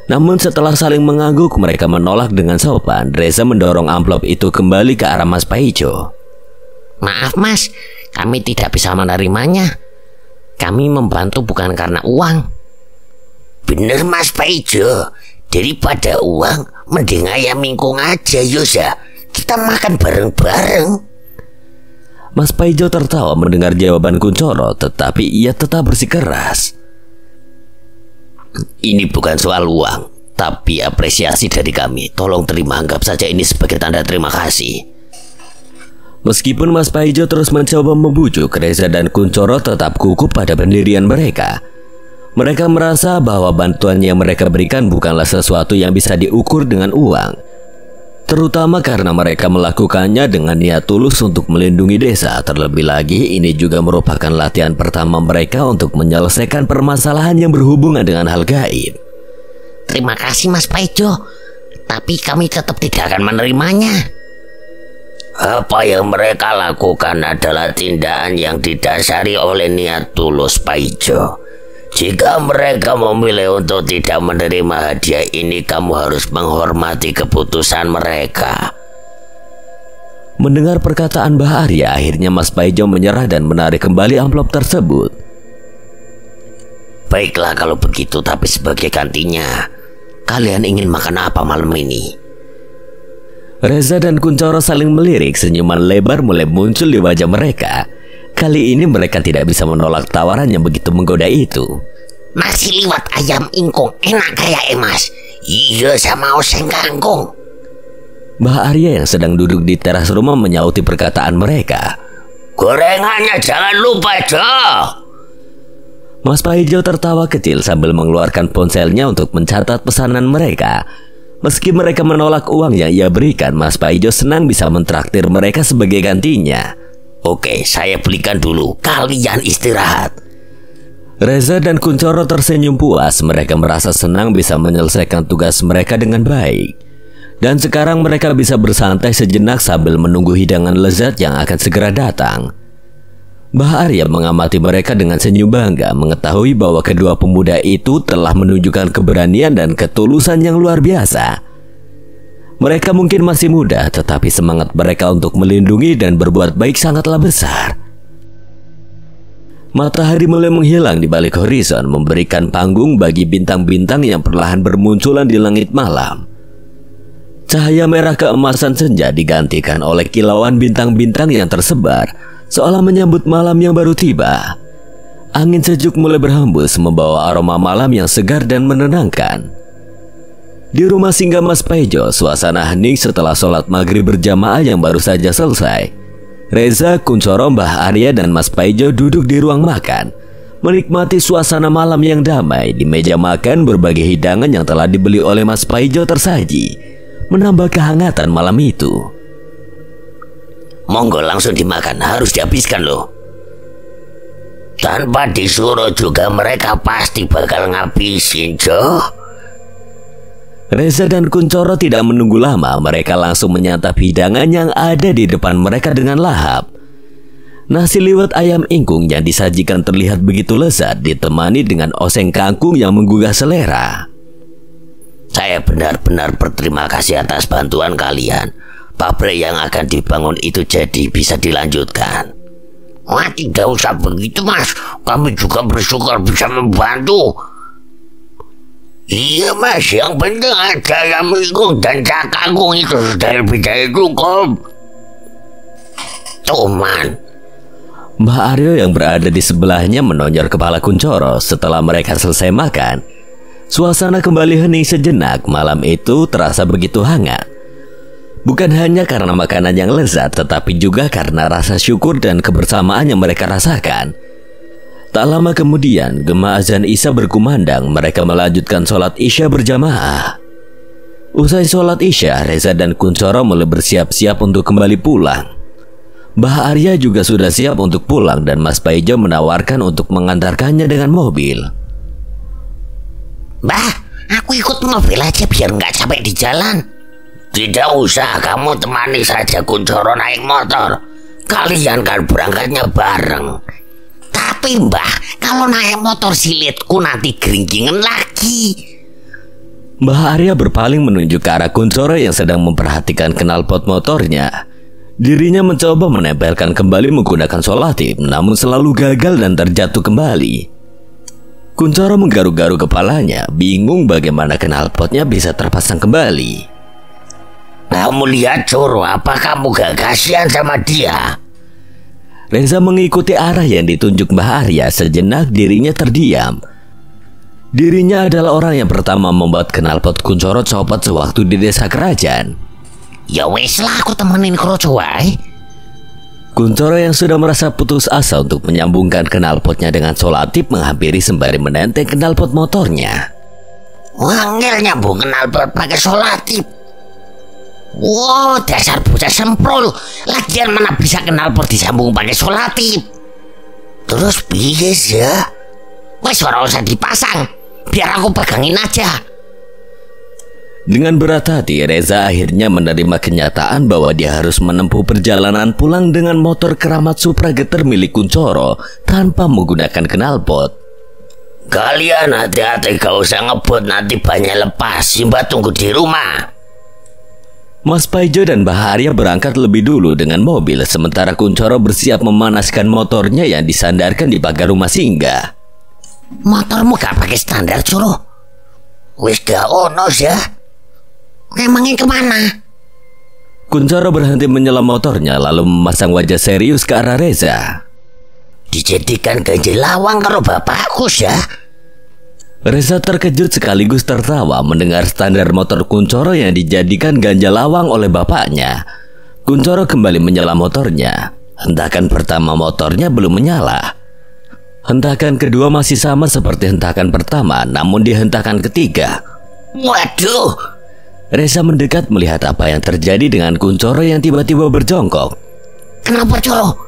Namun setelah saling mengangguk, mereka menolak dengan sopan. Reza mendorong amplop itu kembali ke arah Mas Paijo. Maaf, Mas, kami tidak bisa menerimanya. Kami membantu bukan karena uang. Bener, Mas Paijo. Daripada uang, mending ayam mingkung aja, Yosa. Kita makan bareng-bareng. Mas Paijo tertawa mendengar jawaban Kuncoro, tetapi ia tetap bersikeras. Ini bukan soal uang, tapi apresiasi dari kami. Tolong terima, anggap saja ini sebagai tanda terima kasih. Meskipun Mas Paijo terus mencoba membujuk, Reza dan Kuncoro tetap kukuh pada pendirian mereka. Mereka merasa bahwa bantuan yang mereka berikan bukanlah sesuatu yang bisa diukur dengan uang. Terutama karena mereka melakukannya dengan niat tulus untuk melindungi desa. Terlebih lagi, ini juga merupakan latihan pertama mereka untuk menyelesaikan permasalahan yang berhubungan dengan hal gaib. Terima kasih, Mas Paijo, tapi kami tetap tidak akan menerimanya. Apa yang mereka lakukan adalah tindakan yang didasari oleh niat tulus, Paijo. Jika mereka memilih untuk tidak menerima hadiah ini, kamu harus menghormati keputusan mereka. Mendengar perkataan Mbah Arya, akhirnya Mas Paijo menyerah dan menarik kembali amplop tersebut. Baiklah kalau begitu, tapi sebagai gantinya, kalian ingin makan apa malam ini? Reza dan Kuncoro saling melirik, senyuman lebar mulai muncul di wajah mereka. Kali ini mereka tidak bisa menolak tawaran yang begitu menggoda itu. Nasi liwet ayam ingkung enak kayak Mas. Iya, sama oseng kangkung. Mbah Arya yang sedang duduk di teras rumah menyauti perkataan mereka. Gorengannya jangan lupa, Jo. Mas Paijo tertawa kecil sambil mengeluarkan ponselnya untuk mencatat pesanan mereka. Meski mereka menolak uang yang ia berikan, Mas Paijo senang bisa mentraktir mereka sebagai gantinya. Oke, saya belikan dulu. Kalian istirahat. Reza dan Kuncoro tersenyum puas. Mereka merasa senang bisa menyelesaikan tugas mereka dengan baik. Dan sekarang mereka bisa bersantai sejenak sambil menunggu hidangan lezat yang akan segera datang. Mbah Arya mengamati mereka dengan senyum bangga, mengetahui bahwa kedua pemuda itu telah menunjukkan keberanian dan ketulusan yang luar biasa. Mereka mungkin masih muda, tetapi semangat mereka untuk melindungi dan berbuat baik sangatlah besar. Matahari mulai menghilang di balik horizon, memberikan panggung bagi bintang-bintang yang perlahan bermunculan di langit malam. Cahaya merah keemasan senja digantikan oleh kilauan bintang-bintang yang tersebar, seolah menyambut malam yang baru tiba. Angin sejuk mulai berhembus membawa aroma malam yang segar dan menenangkan. Di rumah singgah Mas Paijo, suasana hening setelah sholat maghrib berjamaah yang baru saja selesai. Reza, Kuncoro, Mbah Arya, dan Mas Paijo duduk di ruang makan, menikmati suasana malam yang damai. Di meja makan, berbagai hidangan yang telah dibeli oleh Mas Paijo tersaji, menambah kehangatan malam itu. Monggo langsung dimakan, harus dihabiskan loh. Tanpa disuruh juga mereka pasti bakal ngabisin, Jo. Reza dan Kuncoro tidak menunggu lama. Mereka langsung menyantap hidangan yang ada di depan mereka dengan lahap. Nasi liwet ayam ingkung yang disajikan terlihat begitu lezat, ditemani dengan oseng kangkung yang menggugah selera. Saya benar-benar berterima kasih atas bantuan kalian. Pabrik yang akan dibangun itu jadi bisa dilanjutkan. Wah, tidak usah begitu, Mas. Kami juga bersyukur bisa membantu. Iya, Mas, yang penting ada ayam ingkung dan cakangkung itu sudah lebih dari cukup. Cuman Mbah Aryo yang berada di sebelahnya menonjol kepala Kuncoro. Setelah mereka selesai makan, suasana kembali hening sejenak. Malam itu terasa begitu hangat. Bukan hanya karena makanan yang lezat, tetapi juga karena rasa syukur dan kebersamaan yang mereka rasakan. Tak lama kemudian, gema azan Isya berkumandang. Mereka melanjutkan sholat Isya berjamaah. Usai sholat Isya, Reza dan Kuncoro mulai bersiap-siap untuk kembali pulang. Mbah Arya juga sudah siap untuk pulang dan Mas Paijo menawarkan untuk mengantarkannya dengan mobil. Mbah, aku ikut mobil aja biar nggak capek di jalan. Tidak usah, kamu temani saja Kuncoro naik motor. Kalian kan berangkatnya bareng. Tapi Mbah, kalau naik motor silitku nanti geringgingan lagi. Mbah Arya berpaling menunjuk ke arah Kuncoro yang sedang memperhatikan knalpot motornya. Dirinya mencoba menempelkan kembali menggunakan solatip, namun selalu gagal dan terjatuh kembali. Kuncoro menggaruk-garuk kepalanya, bingung bagaimana knalpotnya bisa terpasang kembali. Kamu lihat, Coro, apa kamu gak kasihan sama dia? Reza mengikuti arah yang ditunjuk Mbah Arya. Sejenak dirinya terdiam. Dirinya adalah orang yang pertama membuat knalpot Kuncoro copot sewaktu di desa kerajaan. Ya wes lah, aku temenin kroco wae. Kuncoro yang sudah merasa putus asa untuk menyambungkan knalpotnya dengan solatip menghampiri sembari menenteng knalpot motornya. Wangil nyambung knalpot pakai solatip. Wow, dasar bocah semprol. Lagian mana bisa knalpot disambung pakai solatip. Terus piye ya? Wes ora usah dipasang, biar aku pegangin aja. Dengan berat hati, Reza akhirnya menerima kenyataan bahwa dia harus menempuh perjalanan pulang dengan motor keramat Supra Getter milik Kuncoro tanpa menggunakan knalpot. Kalian hati-hati, gak usah ngebut, nanti banyak lepas. Simba tunggu di rumah. Mas Paijo dan Mbah Arya berangkat lebih dulu dengan mobil, sementara Kuncoro bersiap memanaskan motornya yang disandarkan di pagar rumah singgah. Motormu gak pakai standar, Coro? Wis gak ono ya. Emangnya kemana? Kuncoro berhenti menyelam motornya lalu memasang wajah serius ke arah Reza. Dijadikan ganjil lawang karo bapakku ya. Reza terkejut sekaligus tertawa mendengar standar motor Kuncoro yang dijadikan ganja lawang oleh bapaknya. Kuncoro kembali menyala motornya. Hentakan pertama motornya belum menyala. Hentakan kedua masih sama seperti hentakan pertama, namun di hentakan ketiga, waduh! Reza mendekat melihat apa yang terjadi dengan Kuncoro yang tiba-tiba berjongkok. Kenapa, Coro?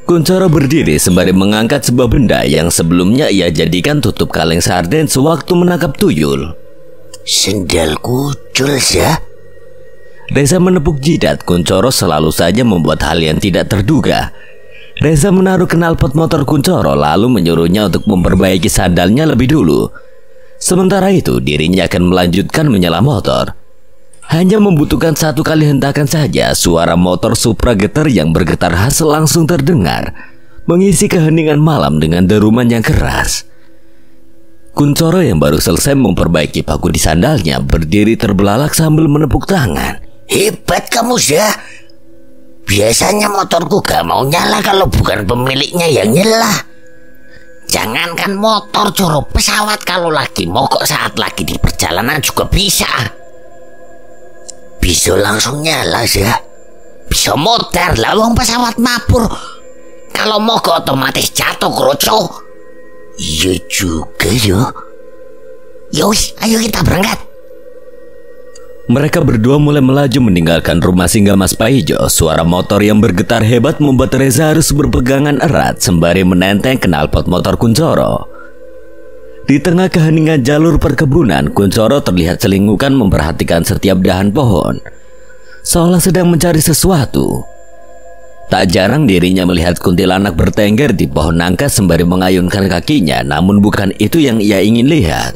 Kuncoro berdiri sembari mengangkat sebuah benda yang sebelumnya ia jadikan tutup kaleng sarden sewaktu menangkap tuyul. Sendal kucul ya? Reza menepuk jidat. Kuncoro selalu saja membuat hal yang tidak terduga. Reza menaruh knalpot motor Kuncoro lalu menyuruhnya untuk memperbaiki sandalnya lebih dulu. Sementara itu dirinya akan melanjutkan menyala motor. Hanya membutuhkan satu kali hentakan saja, suara motor Supra getar yang bergetar khas langsung terdengar, mengisi keheningan malam dengan deruman yang keras. Kuncoro yang baru selesai memperbaiki paku di sandalnya berdiri terbelalak sambil menepuk tangan. Hebat kamu, Zah. Biasanya motorku gak mau nyala kalau bukan pemiliknya yang nyala. Jangankan motor, Coro, pesawat kalau lagi mogok saat lagi di perjalanan juga bisa. Bisa langsung nyala ya. Bisa modar lah, wong pesawat mabur. Kalau mogok otomatis jatuh, kroco. Iya juga yo. Yowis, ayo kita berangkat. Mereka berdua mulai melaju meninggalkan rumah singgah Mas Paijo. Suara motor yang bergetar hebat membuat Reza harus berpegangan erat sembari menenteng knalpot motor Kuncoro. Di tengah keheningan jalur perkebunan, Kuncoro terlihat celingkukan memperhatikan setiap dahan pohon, seolah sedang mencari sesuatu. Tak jarang dirinya melihat kuntilanak bertengger di pohon nangka sembari mengayunkan kakinya, namun bukan itu yang ia ingin lihat.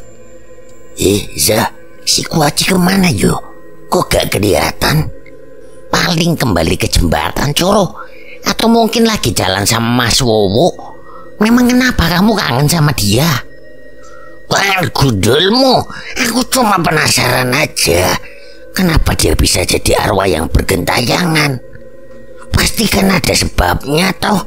Zah, si Kuaci kemana yo? Kok gak kelihatan? Paling kembali ke jembatan, Coro. Atau mungkin lagi jalan sama Mas Wowo. Memang kenapa kamu kangen sama dia? Wah, gudulmu. Aku cuma penasaran aja. Kenapa dia bisa jadi arwah yang bergentayangan? Pasti kan ada sebabnya toh.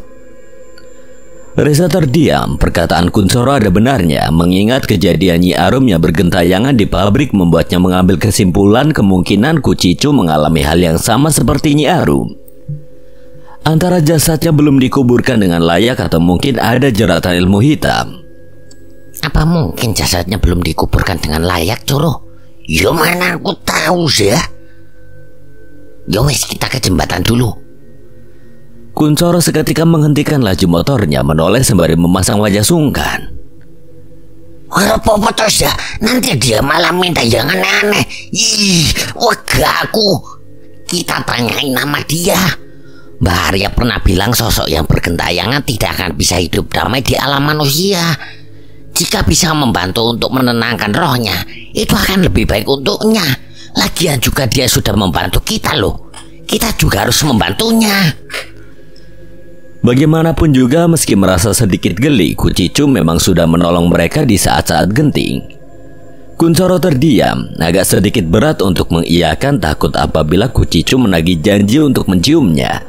Reza terdiam. Perkataan Kuncoro ada benarnya, mengingat kejadian Nyi Arum yang bergentayangan di pabrik membuatnya mengambil kesimpulan kemungkinan Kucicu mengalami hal yang sama seperti Nyi Arum. Antara jasadnya belum dikuburkan dengan layak atau mungkin ada jeratan ilmu hitam. Apa mungkin jasadnya belum dikuburkan dengan layak, Coro? Yo mana aku tahu ya. Yo wes, kita ke jembatan dulu. Kuncoro seketika menghentikan laju motornya, menoleh sembari memasang wajah sungkan. Apa-apa terus ya, nanti dia malah minta yang aneh-aneh. Ih, wega aku. Kita tanyain nama dia. Mbak Arya pernah bilang sosok yang bergentayangan tidak akan bisa hidup damai di alam manusia. Jika bisa membantu untuk menenangkan rohnya, itu akan lebih baik untuknya. Lagian juga dia sudah membantu kita loh. Kita juga harus membantunya. Bagaimanapun juga, meski merasa sedikit geli, Kucicu memang sudah menolong mereka di saat-saat genting. Kuncoro terdiam, agak sedikit berat untuk mengiyakan, takut apabila Kucicu menagih janji untuk menciumnya.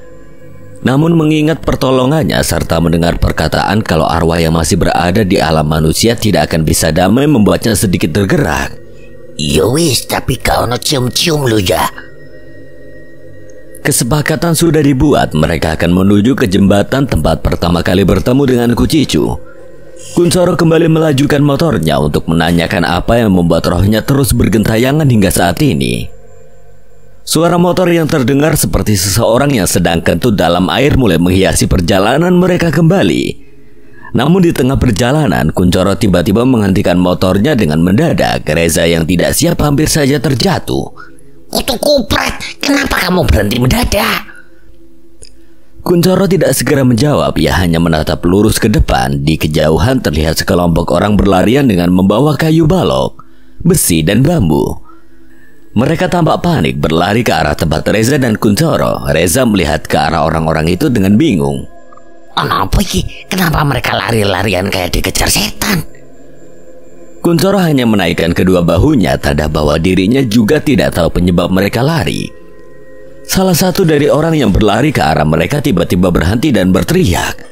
Namun mengingat pertolongannya serta mendengar perkataan kalau arwah yang masih berada di alam manusia tidak akan bisa damai membuatnya sedikit tergerak. Yowis, tapi kau no cium-cium lu ya. Kesepakatan sudah dibuat, mereka akan menuju ke jembatan tempat pertama kali bertemu dengan Kucicu. Kuncoro kembali melajukan motornya untuk menanyakan apa yang membuat rohnya terus bergentayangan hingga saat ini. Suara motor yang terdengar seperti seseorang yang sedang kentut dalam air mulai menghiasi perjalanan mereka kembali. Namun di tengah perjalanan, Kuncoro tiba-tiba menghentikan motornya dengan mendadak. Reza yang tidak siap hampir saja terjatuh. Kutu kupret, kenapa kamu berhenti mendadak? Kuncoro tidak segera menjawab, ia hanya menatap lurus ke depan. Di kejauhan terlihat sekelompok orang berlarian dengan membawa kayu balok, besi dan bambu. Mereka tampak panik berlari ke arah tempat Reza dan Kuncoro. Reza melihat ke arah orang-orang itu dengan bingung. Apa ini? Kenapa mereka lari-larian kayak dikejar setan? Kuncoro hanya menaikkan kedua bahunya, tanda bahwa dirinya juga tidak tahu penyebab mereka lari. Salah satu dari orang yang berlari ke arah mereka tiba-tiba berhenti dan berteriak.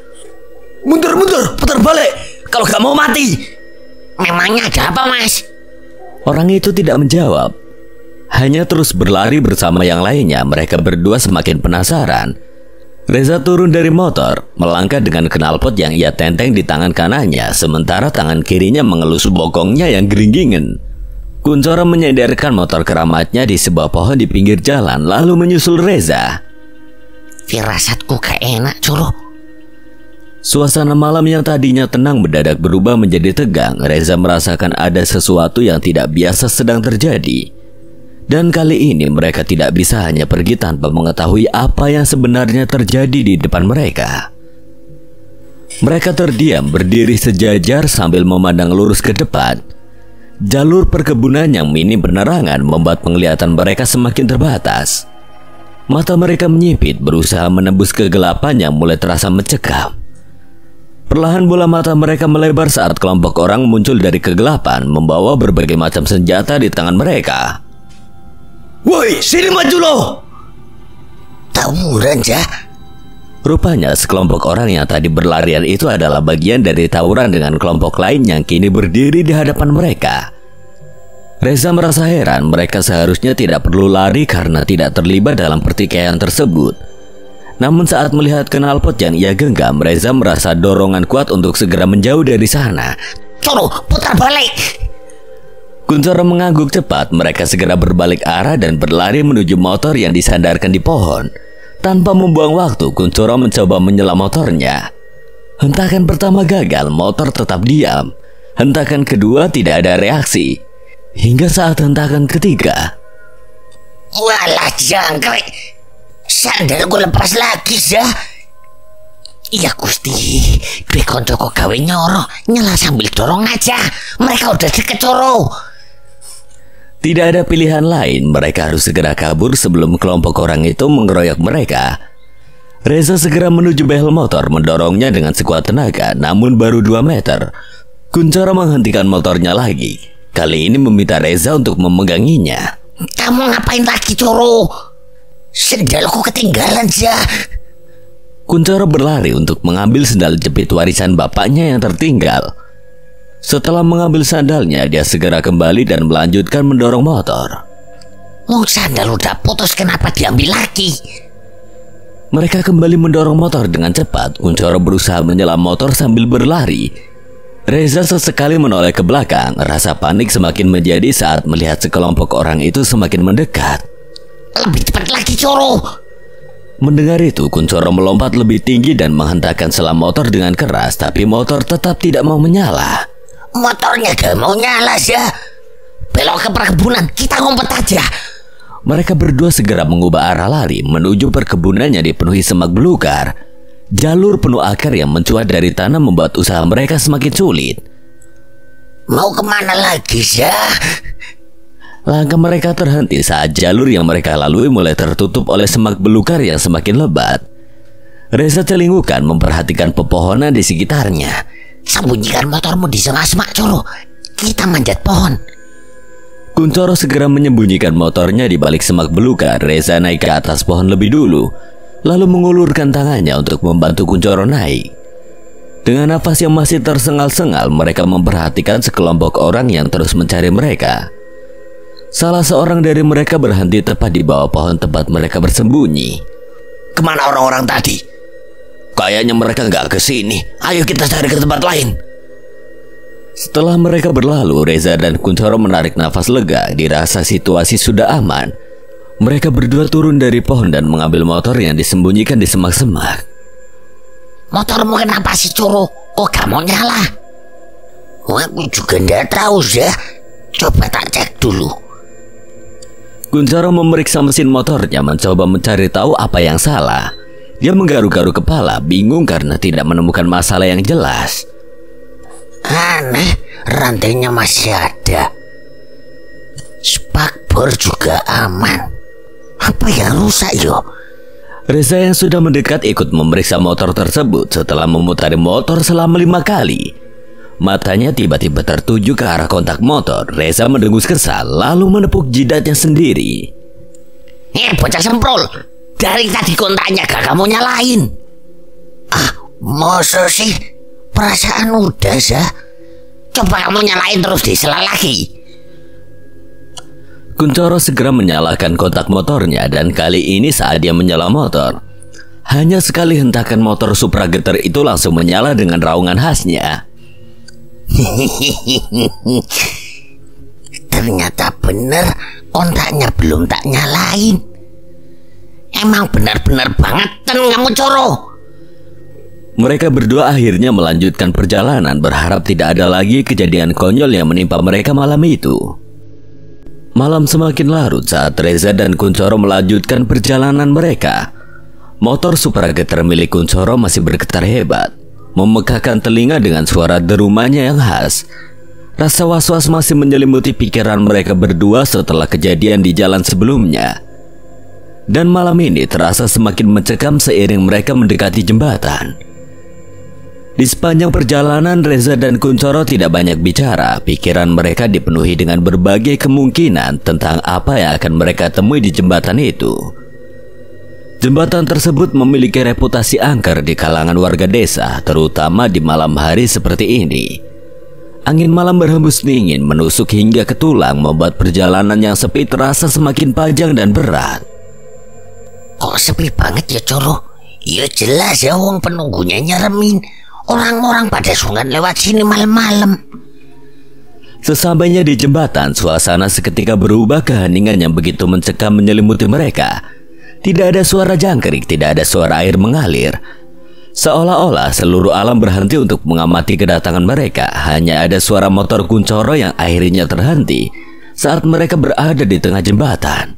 Mundur, putar balik. Kalau gak mau mati. Memangnya ada apa, Mas? Orang itu tidak menjawab, hanya terus berlari bersama yang lainnya. Mereka berdua semakin penasaran. Reza turun dari motor, melangkah dengan knalpot yang ia tenteng di tangan kanannya, sementara tangan kirinya mengelus bokongnya yang geringgingan. Kuncoro menyandarkan motor keramatnya di sebuah pohon di pinggir jalan, lalu menyusul Reza. Firasatku gak enak, Coro. Suasana malam yang tadinya tenang mendadak berubah menjadi tegang. Reza merasakan ada sesuatu yang tidak biasa sedang terjadi. Dan kali ini mereka tidak bisa hanya pergi tanpa mengetahui apa yang sebenarnya terjadi di depan mereka. Mereka terdiam berdiri sejajar sambil memandang lurus ke depan. Jalur perkebunan yang minim penerangan membuat penglihatan mereka semakin terbatas. Mata mereka menyipit berusaha menembus kegelapan yang mulai terasa mencekam. Perlahan bola mata mereka melebar saat kelompok orang muncul dari kegelapan membawa berbagai macam senjata di tangan mereka. Woi, sini maju lo! Tawuran, ja. Rupanya sekelompok orang yang tadi berlarian itu adalah bagian dari tawuran dengan kelompok lain yang kini berdiri di hadapan mereka. Reza merasa heran, mereka seharusnya tidak perlu lari karena tidak terlibat dalam pertikaian tersebut. Namun saat melihat knalpot yang ia genggam, Reza merasa dorongan kuat untuk segera menjauh dari sana. Coro, putar balik! Kuncoro mengangguk cepat. Mereka segera berbalik arah dan berlari menuju motor yang disandarkan di pohon. Tanpa membuang waktu, Kuncoro mencoba menyelam motornya. Hentakan pertama gagal, motor tetap diam. Hentakan kedua tidak ada reaksi. Hingga saat hentakan ketiga. Walah jangkrik, sandalku lepas lagi, ya. Iya Gusti, duwe konco kok gawe nyoro, nyala sambil dorong aja. Mereka udah deket, Coro. Tidak ada pilihan lain, mereka harus segera kabur sebelum kelompok orang itu mengeroyok mereka. Reza segera menuju behel motor, mendorongnya dengan sekuat tenaga. Namun baru 2 meter, Kuncoro menghentikan motornya lagi. Kali ini meminta Reza untuk memeganginya. Kamu ngapain lagi, Coro? Sendalku ketinggalan, ya. Kuncoro berlari untuk mengambil sendal jepit warisan bapaknya yang tertinggal. Setelah mengambil sandalnya, dia segera kembali dan melanjutkan mendorong motor. Wong sandal udah putus, kenapa diambil lagi? Mereka kembali mendorong motor dengan cepat. Kuncoro berusaha menyelam motor sambil berlari. Reza sesekali menoleh ke belakang. Rasa panik semakin menjadi saat melihat sekelompok orang itu semakin mendekat. Lebih cepat lagi, Coro. Mendengar itu, Kuncoro melompat lebih tinggi dan menghentakkan selam motor dengan keras. Tapi motor tetap tidak mau menyala. Motornya gak mau nyala, ya. Belok ke perkebunan, kita ngumpet aja. Mereka berdua segera mengubah arah lari menuju perkebunan yang dipenuhi semak belukar. Jalur penuh akar yang mencuat dari tanah membuat usaha mereka semakin sulit. Mau kemana lagi, ya? Langkah mereka terhenti saat jalur yang mereka lalui mulai tertutup oleh semak belukar yang semakin lebat. Reza celingukan memperhatikan pepohonan di sekitarnya. Sembunyikan motormu di semak-semak, Coro. Kita manjat pohon. Kuncoro segera menyembunyikan motornya di balik semak belukar. Reza naik ke atas pohon lebih dulu, lalu mengulurkan tangannya untuk membantu Kuncoro naik. Dengan nafas yang masih tersengal-sengal, mereka memperhatikan sekelompok orang yang terus mencari mereka. Salah seorang dari mereka berhenti tepat di bawah pohon tempat mereka bersembunyi. Kemana orang-orang tadi? Kayaknya mereka nggak ke sini. Ayo kita cari ke tempat lain. Setelah mereka berlalu, Reza dan Kuncoro menarik nafas lega. Dirasa situasi sudah aman. Mereka berdua turun dari pohon dan mengambil motor yang disembunyikan di semak-semak. Motormu kenapa sih, Coro? Kok gak mau nyala? Aku juga nggak tahu, ya. Coba tak cek dulu. Kuncoro memeriksa mesin motornya, mencoba mencari tahu apa yang salah. Dia menggaruk-garuk kepala, bingung karena tidak menemukan masalah yang jelas. Aneh, rantainya masih ada. Spakbor juga aman. Apa yang rusak, yo? Reza yang sudah mendekat ikut memeriksa motor tersebut. Setelah memutari motor selama 5 kali, matanya tiba-tiba tertuju ke arah kontak motor. Reza mendengus kesal, lalu menepuk jidatnya sendiri. Bocah semprol. Dari tadi kontaknya gak kamu nyalain. Masa sih? Perasaan udah, ya. Coba kamu nyalain terus di sela lagi. Kuncoro segera menyalakan kontak motornya dan kali ini saat dia menyala motor, hanya sekali hentakan motor Supra Getter itu langsung menyala dengan raungan khasnya. Ternyata bener kontaknya belum tak nyalain. Emang benar-benar bangetan kamu Coro. Mereka berdua akhirnya melanjutkan perjalanan berharap tidak ada lagi kejadian konyol yang menimpa mereka malam itu. Malam semakin larut saat Reza dan Kuncoro melanjutkan perjalanan mereka. Motor Supra Getter milik Kuncoro masih bergetar hebat, memegahkan telinga dengan suara derumannya yang khas. Rasa was-was masih menyelimuti pikiran mereka berdua setelah kejadian di jalan sebelumnya. Dan malam ini terasa semakin mencekam seiring mereka mendekati jembatan. Di sepanjang perjalanan, Reza dan Kuncoro tidak banyak bicara. Pikiran mereka dipenuhi dengan berbagai kemungkinan tentang apa yang akan mereka temui di jembatan itu. Jembatan tersebut memiliki reputasi angker di kalangan warga desa, terutama di malam hari seperti ini. Angin malam berhembus dingin menusuk hingga ke tulang, membuat perjalanan yang sepi terasa semakin panjang dan berat. Kok sepi banget ya Coro? Ya jelas ya, wong penunggunya nyeremin. Orang-orang pada sungan lewat sini malam-malam. Sesampainya di jembatan, suasana seketika berubah, keheningan yang begitu mencekam menyelimuti mereka. Tidak ada suara jangkrik, tidak ada suara air mengalir. Seolah-olah seluruh alam berhenti untuk mengamati kedatangan mereka. Hanya ada suara motor Kuncoro yang akhirnya terhenti saat mereka berada di tengah jembatan.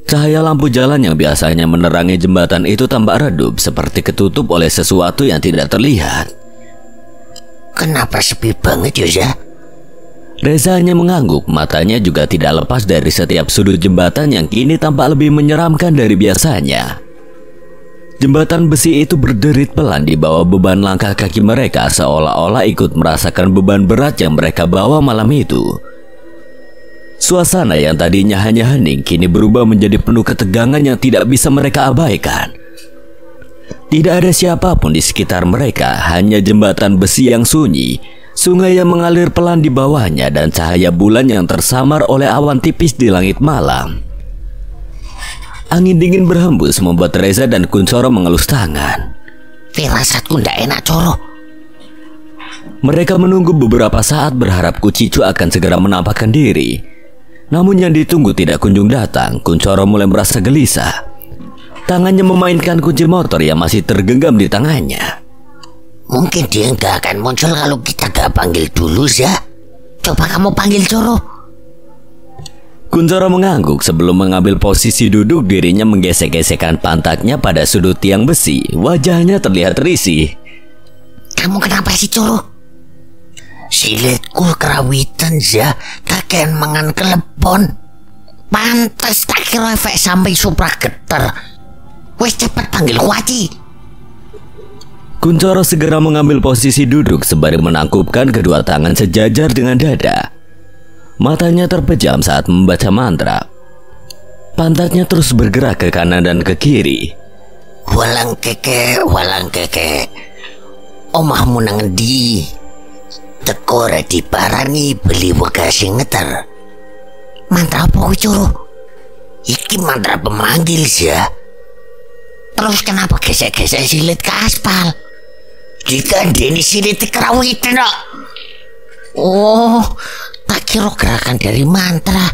Cahaya lampu jalan yang biasanya menerangi jembatan itu tampak redup, seperti ketutup oleh sesuatu yang tidak terlihat. Kenapa sepi banget ya? Reza hanya mengangguk, matanya juga tidak lepas dari setiap sudut jembatan yang kini tampak lebih menyeramkan dari biasanya. Jembatan besi itu berderit pelan di bawah beban langkah kaki mereka, seolah-olah ikut merasakan beban berat yang mereka bawa malam itu. Suasana yang tadinya hanya hening kini berubah menjadi penuh ketegangan yang tidak bisa mereka abaikan. Tidak ada siapapun di sekitar mereka, hanya jembatan besi yang sunyi, sungai yang mengalir pelan di bawahnya, dan cahaya bulan yang tersamar oleh awan tipis di langit malam. Angin dingin berhembus membuat Reza dan Kuncoro mengelus tangan. Firasatku ndak enak Coro. Mereka menunggu beberapa saat berharap Kucicu akan segera menampakkan diri. Namun yang ditunggu tidak kunjung datang. Kuncoro mulai merasa gelisah. Tangannya memainkan kunci motor yang masih tergenggam di tangannya. Mungkin dia nggak akan muncul kalau kita gak panggil dulu ya. Coba kamu panggil Coro. Kuncoro mengangguk sebelum mengambil posisi duduk. Dirinya menggesek-gesekkan pantatnya pada sudut tiang besi. Wajahnya terlihat risih. Kamu kenapa sih Coro? Silitku kerawitan ya, kakek mangan kelepon. Pantes tak kira efek sampai Supra Getter. Wes cepet panggil Kuaci. Kuncoro segera mengambil posisi duduk sembari menangkupkan kedua tangan sejajar dengan dada. Matanya terpejam saat membaca mantra. Pantatnya terus bergerak ke kanan dan ke kiri. Walang keke, omahmu nang endi? Teko ora diparani beli wegasi ngeter. Mantra apa kuwi Coro? Iki mantra pemanggil ya. Terus kenapa gesek-gesek silit ke aspal? Jika deni silit kerawitan kok. Oh, tak kira gerakan dari mantra.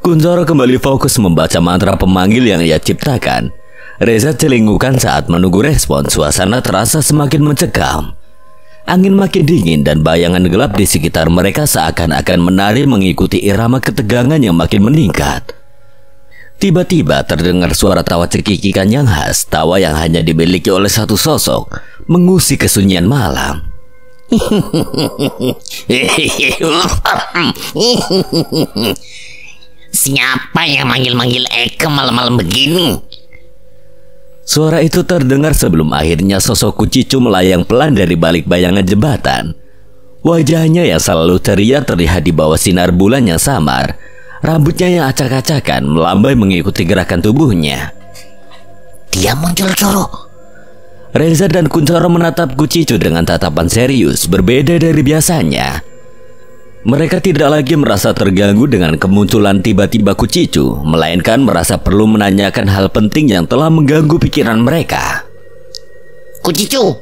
Kuncoro kembali fokus membaca mantra pemanggil yang ia ciptakan. Reza celingukan saat menunggu respon. Suasana terasa semakin mencekam. Angin makin dingin dan bayangan gelap di sekitar mereka seakan-akan menari mengikuti irama ketegangan yang makin meningkat. Tiba-tiba terdengar suara tawa cekikikan yang khas, tawa yang hanya dimiliki oleh satu sosok, mengusik kesunyian malam. Siapa yang manggil-manggil Eke malam-malam begini? Suara itu terdengar sebelum akhirnya sosok Kucicu melayang pelan dari balik bayangan jembatan. Wajahnya yang selalu ceria terlihat di bawah sinar bulan yang samar. Rambutnya yang acak-acakan melambai mengikuti gerakan tubuhnya. Dia muncul Coro. Reza dan Kuncoro menatap Kucicu dengan tatapan serius, berbeda dari biasanya. Mereka tidak lagi merasa terganggu dengan kemunculan tiba-tiba Kucicu, melainkan merasa perlu menanyakan hal penting yang telah mengganggu pikiran mereka. Kucicu,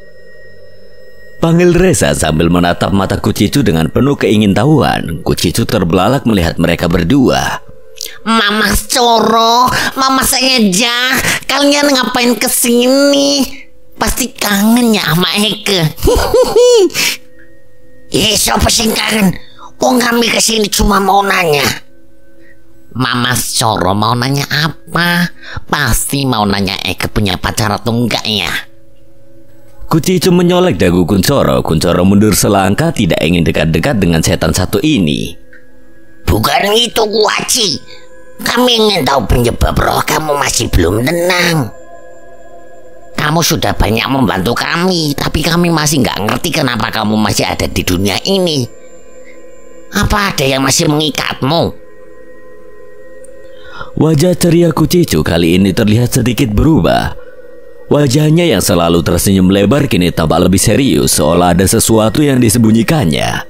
Panggil Reza sambil menatap mata Kucicu dengan penuh keingintahuan. Kucicu terbelalak melihat mereka berdua. Mama Coro, Mama Sengaja, kalian ngapain kesini? Pasti kangen ya sama Eke. Siapa sih kangen? Wong kami kesini cuma mau nanya. Mama Coro mau nanya apa? Pasti mau nanya Eke punya pacar atau enggak ya? Kucicu menyolek dagu Kuncoro. Kuncoro mundur selangkah, tidak ingin dekat-dekat dengan setan satu ini. Bukan itu, Kuaci. Kami ingin tahu penyebab roh kamu masih belum tenang. Kamu sudah banyak membantu kami, tapi kami masih nggak ngerti kenapa kamu masih ada di dunia ini. Apa ada yang masih mengikatmu? Wajah ceria Kucicu kali ini terlihat sedikit berubah. Wajahnya yang selalu tersenyum lebar kini tampak lebih serius, seolah ada sesuatu yang disembunyikannya.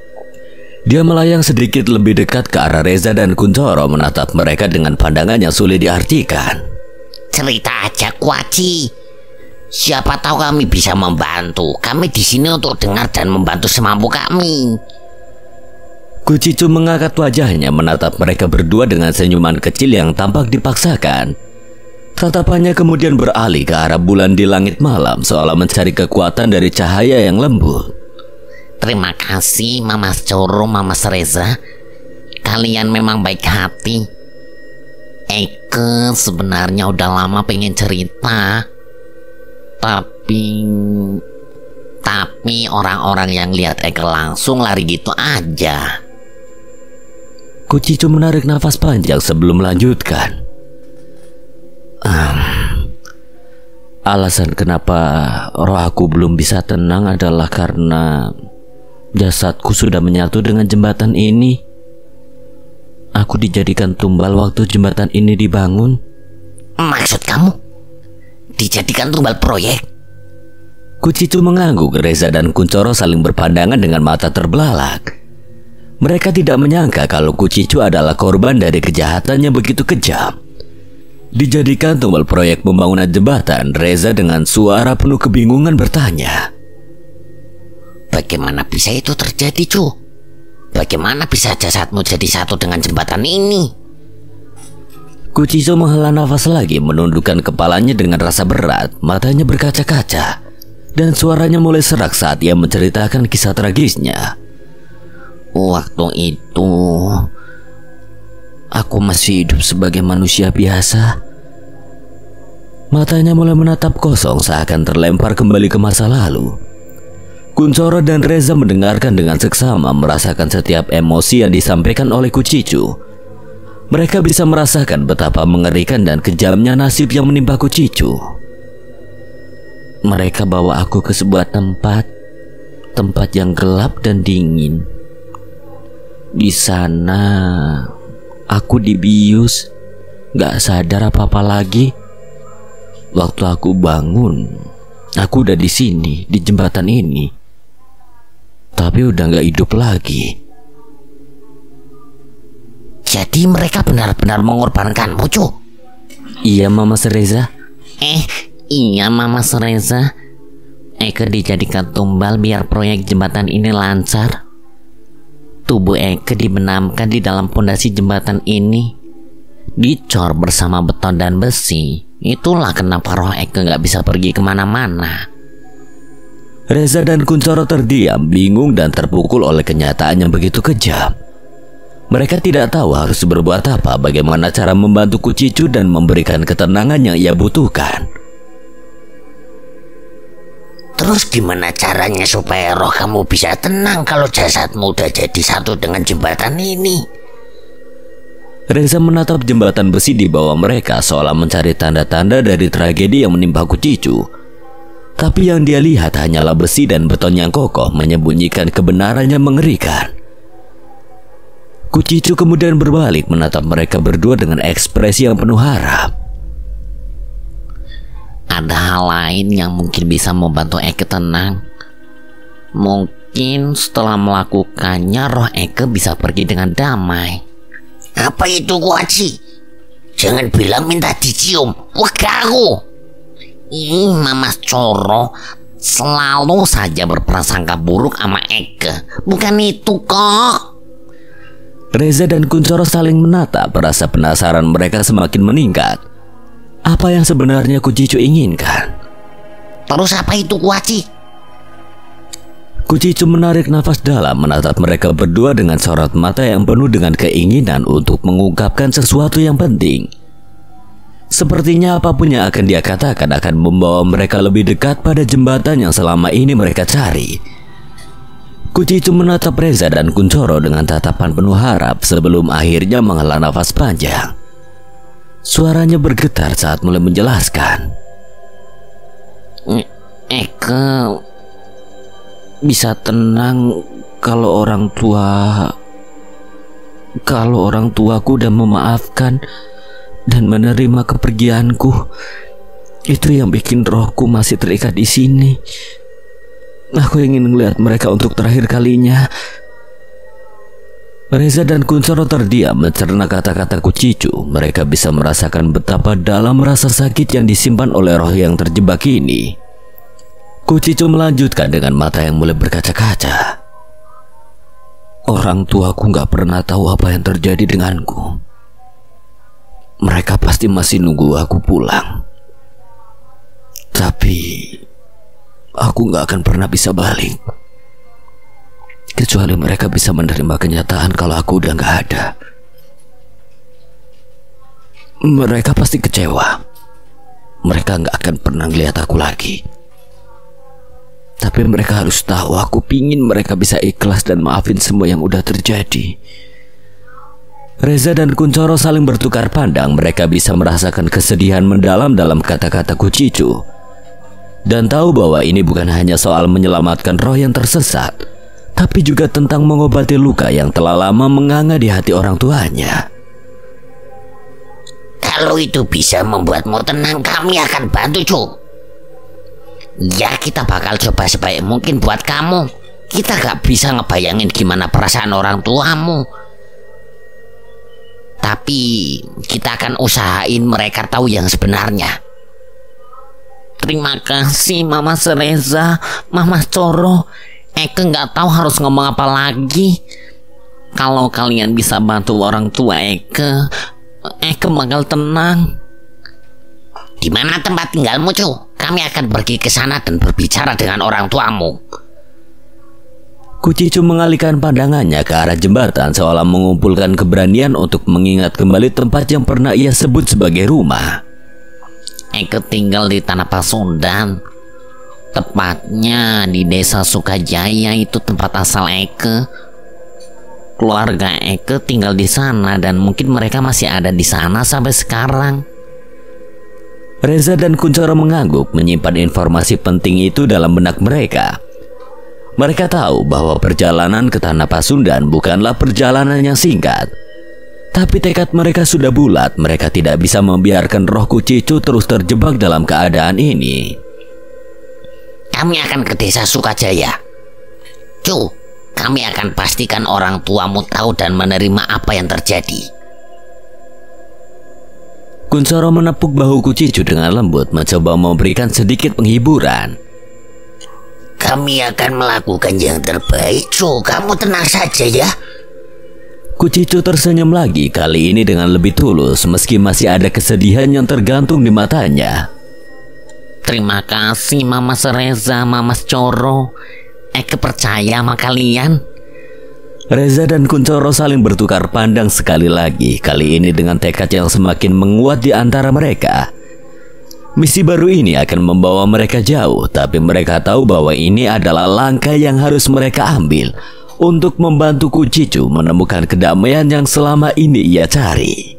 Dia melayang sedikit lebih dekat ke arah Reza dan Kuncoro, menatap mereka dengan pandangan yang sulit diartikan. Cerita aja, Kuaci. Siapa tahu kami bisa membantu. Kami di sini untuk dengar dan membantu semampu kami. Kucicu mengangkat wajahnya menatap mereka berdua dengan senyuman kecil yang tampak dipaksakan. Tatapannya kemudian beralih ke arah bulan di langit malam, seolah mencari kekuatan dari cahaya yang lembut. Terima kasih Mama Coro, Mama Reza. Kalian memang baik hati. Eke sebenarnya udah lama pengen cerita. Tapi orang-orang yang lihat Eke langsung lari gitu aja. Kucicu menarik nafas panjang sebelum melanjutkan. Alasan kenapa roh aku belum bisa tenang adalah karena jasadku sudah menyatu dengan jembatan ini. Aku dijadikan tumbal waktu jembatan ini dibangun. Maksud kamu? Dijadikan tumbal proyek? Kucicu mengangguk. Reza dan Kuncoro saling berpandangan dengan mata terbelalak. Mereka tidak menyangka kalau Kucicu adalah korban dari kejahatan yang begitu kejam. Dijadikan tumbal proyek pembangunan jembatan, Reza dengan suara penuh kebingungan bertanya. Bagaimana bisa itu terjadi, Cu? Bagaimana bisa jasadmu jadi satu dengan jembatan ini? Kucicu menghela nafas lagi, menundukkan kepalanya dengan rasa berat. Matanya berkaca-kaca, dan suaranya mulai serak saat ia menceritakan kisah tragisnya. Waktu itu aku masih hidup sebagai manusia biasa. Matanya mulai menatap kosong, seakan terlempar kembali ke masa lalu. Kuncoro dan Reza mendengarkan dengan seksama, merasakan setiap emosi yang disampaikan oleh Kucicu. Mereka bisa merasakan betapa mengerikan dan kejamnya nasib yang menimpa Kucicu. Mereka bawa aku ke sebuah tempat yang gelap dan dingin. Di sana aku dibius, gak sadar apa-apa lagi. Waktu aku bangun, aku udah di sini, di jembatan ini. Tapi udah gak hidup lagi. Jadi mereka benar-benar mengorbankanmu, Cu? Iya, Mama Reza. Iya, Mama Reza. Eke dijadikan tumbal biar proyek jembatan ini lancar. Tubuh Eke dibenamkan di dalam pondasi jembatan ini, dicor bersama beton dan besi. Itulah kenapa roh Eke gak bisa pergi kemana-mana. Reza dan Kuncoro terdiam, bingung dan terpukul oleh kenyataan yang begitu kejam. Mereka tidak tahu harus berbuat apa, bagaimana cara membantu Kucicu dan memberikan ketenangan yang ia butuhkan. Terus gimana caranya supaya roh kamu bisa tenang kalau jasadmu udah jadi satu dengan jembatan ini? Reza menatap jembatan besi di bawah mereka, seolah mencari tanda-tanda dari tragedi yang menimpa Kucicu. Tapi yang dia lihat hanyalah besi dan beton yang kokoh, menyembunyikan kebenaran yang mengerikan. Kucicu kemudian berbalik menatap mereka berdua dengan ekspresi yang penuh harap. ada hal lain yang mungkin bisa membantu Eke tenang. Mungkin setelah melakukannya roh Eke bisa pergi dengan damai. Apa itu Kuaci? Jangan bilang minta dicium. Wah aku. Ih, Mamas Coro selalu saja berprasangka buruk sama Eke. Bukan itu kok. Reza dan Kuncoro saling menatap, rasa penasaran mereka semakin meningkat. Apa yang sebenarnya Kucicu inginkan? Terus apa itu Kuaci? Kucicu menarik nafas dalam, menatap mereka berdua dengan sorot mata yang penuh dengan keinginan untuk mengungkapkan sesuatu yang penting. Sepertinya apapun yang akan dia katakan akan membawa mereka lebih dekat pada jembatan yang selama ini mereka cari. Kucicu menatap Reza dan Kuncoro dengan tatapan penuh harap sebelum akhirnya menghela nafas panjang. Suaranya bergetar saat mulai menjelaskan. Eke bisa tenang kalau orang tuaku udah memaafkan dan menerima kepergianku. Itu yang bikin rohku masih terikat di sini. Aku ingin melihat mereka untuk terakhir kalinya. Reza dan Kuncoro terdiam mencerna kata-kata Kucicu. Mereka bisa merasakan betapa dalam rasa sakit yang disimpan oleh roh yang terjebak ini. Kucicu melanjutkan dengan mata yang mulai berkaca-kaca. Orang tuaku gak pernah tahu apa yang terjadi denganku. Mereka pasti masih nunggu aku pulang. Tapi aku gak akan pernah bisa balik, kecuali mereka bisa menerima kenyataan kalau aku udah gak ada. Mereka pasti kecewa. Mereka gak akan pernah ngeliat aku lagi. Tapi mereka harus tahu aku pingin mereka bisa ikhlas dan maafin semua yang udah terjadi. Reza dan Kuncoro saling bertukar pandang. Mereka bisa merasakan kesedihan mendalam dalam kata-kata Kucicu, dan tahu bahwa ini bukan hanya soal menyelamatkan roh yang tersesat, tapi juga tentang mengobati luka yang telah lama menganga di hati orang tuanya. Kalau itu bisa membuatmu tenang, kami akan bantu, Cuk. Ya, kita bakal coba sebaik mungkin buat kamu. Kita gak bisa ngebayangin gimana perasaan orang tuamu, tapi kita akan usahain mereka tahu yang sebenarnya. Terima kasih Mama Reza, Mama Coro. Eke gak tahu harus ngomong apa lagi. Kalau kalian bisa bantu orang tua Eke bakal tenang. Di mana tempat tinggalmu, Cuk? Kami akan pergi ke sana dan berbicara dengan orang tuamu. Kucicu mengalihkan pandangannya ke arah jembatan seolah mengumpulkan keberanian untuk mengingat kembali tempat yang pernah ia sebut sebagai rumah. Eke tinggal di Tanah Pasundan, tepatnya di Desa Sukajaya. Itu tempat asal Eke. Keluarga Eke tinggal di sana dan mungkin mereka masih ada di sana sampai sekarang. Reza dan Kuncoro mengangguk menyimpan informasi penting itu dalam benak mereka. Mereka tahu bahwa perjalanan ke Tanah Pasundan bukanlah perjalanan yang singkat. Tapi tekad mereka sudah bulat. Mereka tidak bisa membiarkan roh Kucicu terus terjebak dalam keadaan ini. Kami akan ke Desa Sukajaya, Cuk. Kami akan pastikan orang tuamu tahu dan menerima apa yang terjadi. Kuncoro menepuk bahu Kucicu dengan lembut, mencoba memberikan sedikit penghiburan. Kami akan melakukan yang terbaik, Cuk. Kamu tenang saja ya. Kucicu tersenyum lagi, kali ini dengan lebih tulus, meski masih ada kesedihan yang tergantung di matanya. Terima kasih Mama Reza, Mama Coro. Eke percaya sama kalian. Reza dan Kuncoro saling bertukar pandang sekali lagi, kali ini dengan tekad yang semakin menguat di antara mereka. Misi baru ini akan membawa mereka jauh, tapi mereka tahu bahwa ini adalah langkah yang harus mereka ambil untuk membantu Kucicu menemukan kedamaian yang selama ini ia cari.